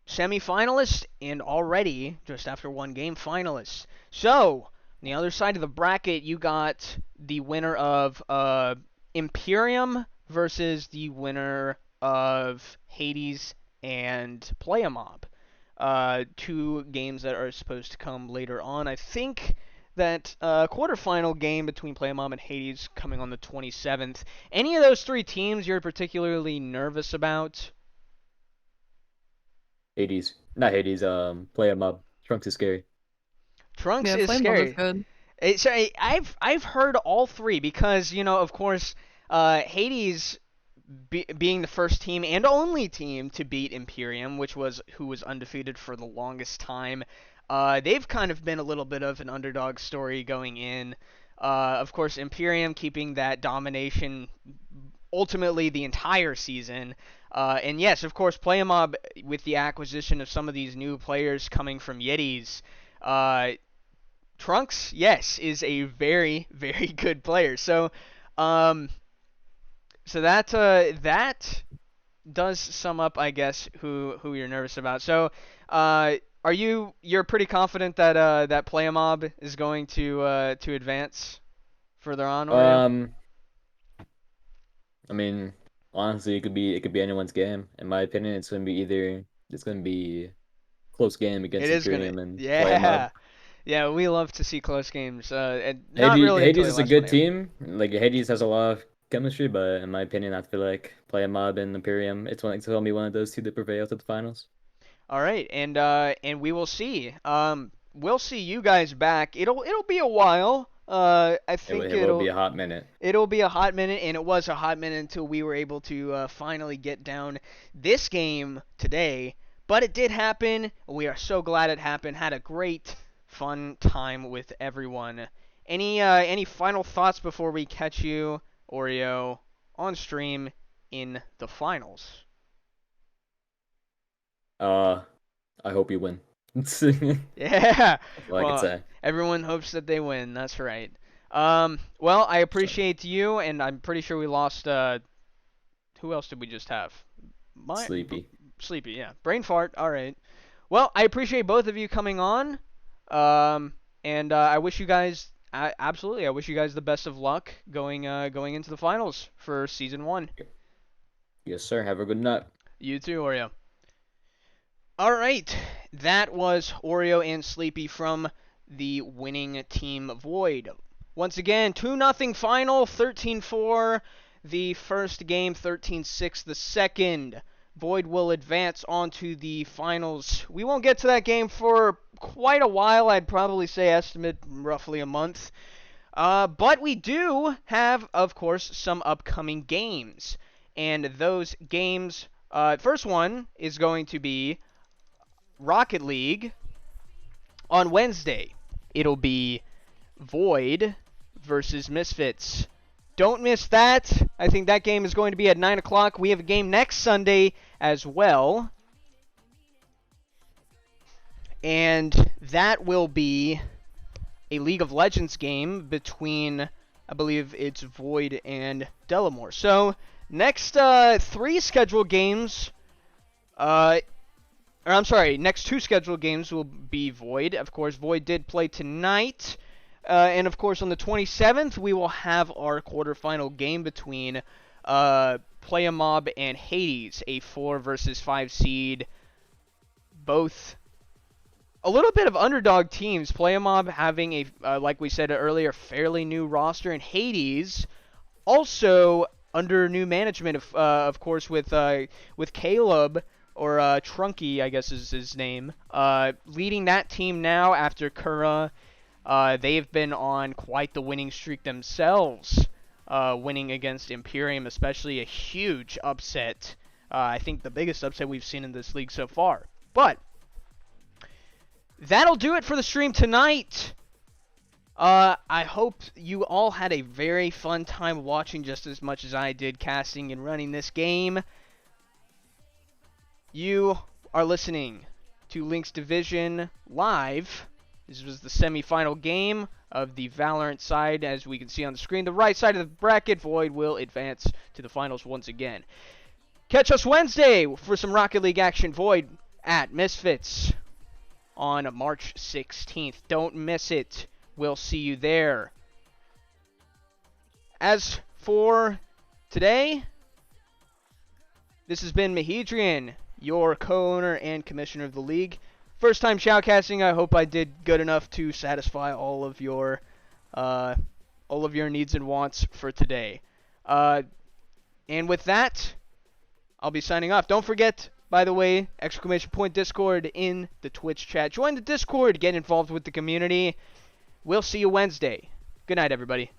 semifinalists and already just after one game finalists. So. On the other side of the bracket, you got the winner of Imperium versus the winner of Hades and Play a Mob. Two games that are supposed to come later on. I think that quarterfinal game between Play a Mob and Hades coming on the 27th. Any of those three teams you're particularly nervous about? Hades. Not Hades, Play a Mob. Trunks is scary. Trunks is scary. So I've heard all three because of course Hades being the first team and only team to beat Imperium, who was undefeated for the longest time. They've kind of been a little bit of an underdog story going in. Of course, Imperium keeping that domination ultimately the entire season. And yes, of course, Play a Mob with the acquisition of some of these new players coming from Yetis. Trunks, yes, is a very, very good player. So that does sum up, I guess, who you're nervous about. So, you're pretty confident that that Play a Mob is going to advance further on? Or I mean, honestly, it could be anyone's game. In my opinion, it's gonna be close game against Imperium and Play a Mob. Yeah, we love to see close games. And Hades is a good team. Like Hades has a lot of chemistry, but in my opinion, I feel like Play a Mob and Imperium, it's gonna be one of those two that prevail to the finals. All right, and we will see. We'll see you guys back. It'll be a while. I think it'll be a hot minute. It'll be a hot minute, and it was a hot minute until we were able to finally get down this game today. But it did happen. We are so glad it happened. Had a great, fun time with everyone. Any final thoughts before we catch you, Oreo, on stream in the finals? I hope you win. Yeah. That's all I can say. Everyone hopes that they win. That's right. Well, I appreciate you, and I'm pretty sure we lost. Who else did we just have? Sleepy. Sleepy, yeah. Brain fart. All right. Well, I appreciate both of you coming on. And I wish you guys, absolutely, I wish you guys the best of luck going into the finals for Season 1. Yes, sir. Have a good night. You too, Oreo. All right, that was Oreo and Sleepy from the winning team Void. Once again, 2-0 final, 13-4 the first game, 13-6 the second. Void will advance on to the finals. We won't get to that game for quite a while. I'd probably say estimate roughly a month. But we do have, of course, some upcoming games. And those games, first one is going to be Rocket League on Wednesday. It'll be Void versus Misfits. Don't miss that. I think that game is going to be at 9 o'clock. We have a game next Sunday as well. And that will be a League of Legends game between, I believe it's Void and Delamore. So, next 3 scheduled games, next 2 scheduled games will be Void. Of course, Void did play tonight. And of course, on the 27th, we will have our quarterfinal game between Play a Mob and Hades, a 4 versus 5 seed. Both a little bit of underdog teams. Play a Mob having a, like we said earlier, fairly new roster, and Hades also under new management, of course, with Caleb, or Trunky, I guess is his name, leading that team now after Kura. They've been on quite the winning streak themselves, winning against Imperium, especially a huge upset. I think the biggest upset we've seen in this league so far. But that'll do it for the stream tonight. I hope you all had a very fun time watching just as much as I did casting and running this game. You are listening to LHYNX Division Live. This was the semifinal game of the Valorant side, as we can see on the screen. The right side of the bracket, Void will advance to the finals once again. Catch us Wednesday for some Rocket League action. Void at Misfits on March 16th. Don't miss it. We'll see you there. As for today, this has been Mahedrian, your co-owner and commissioner of the league. First time shoutcasting. I hope I did good enough to satisfy all of your needs and wants for today. And with that, I'll be signing off. Don't forget, by the way, ! Discord in the Twitch chat. Join the Discord. Get involved with the community. We'll see you Wednesday. Good night, everybody.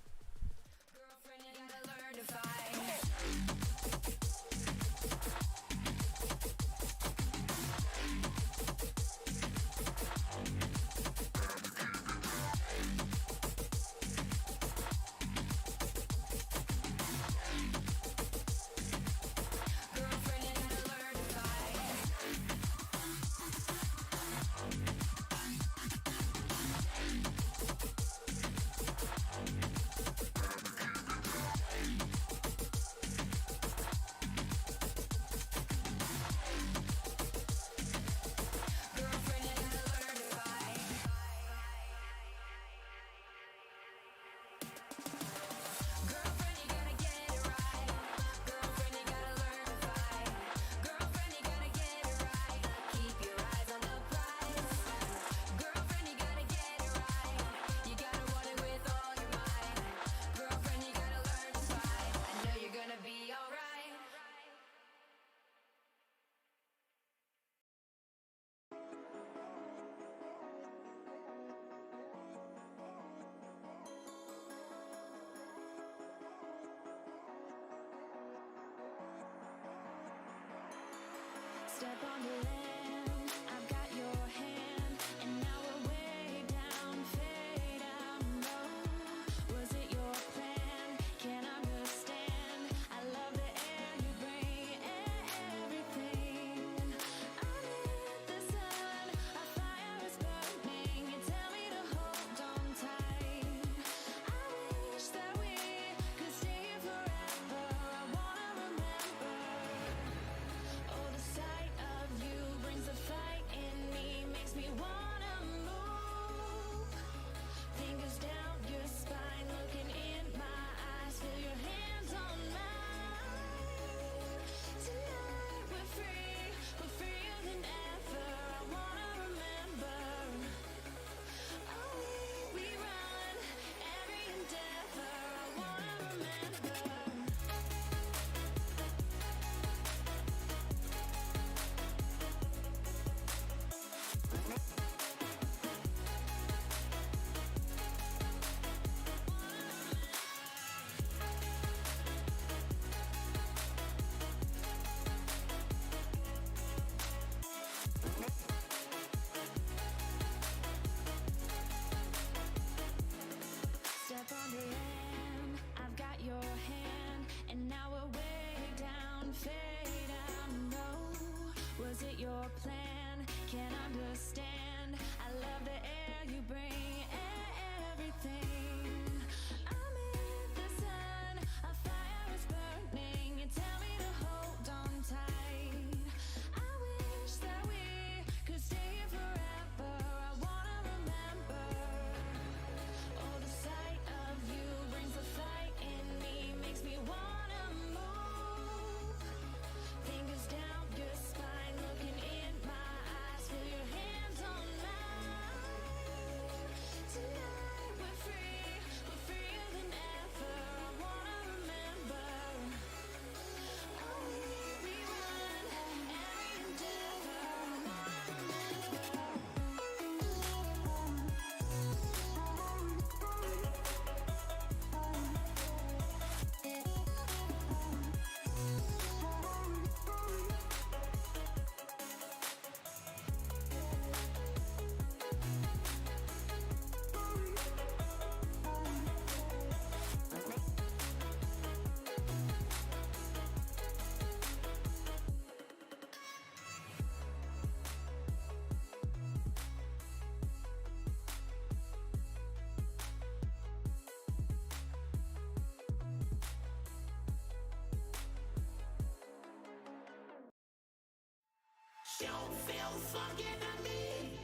Don't feel fucking at me.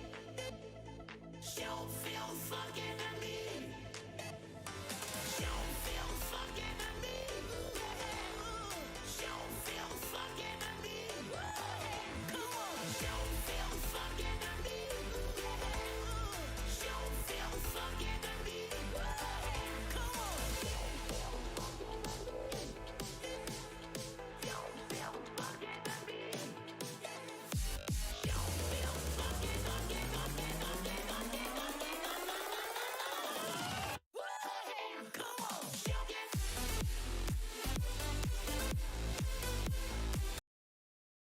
Don't feel fucking at me.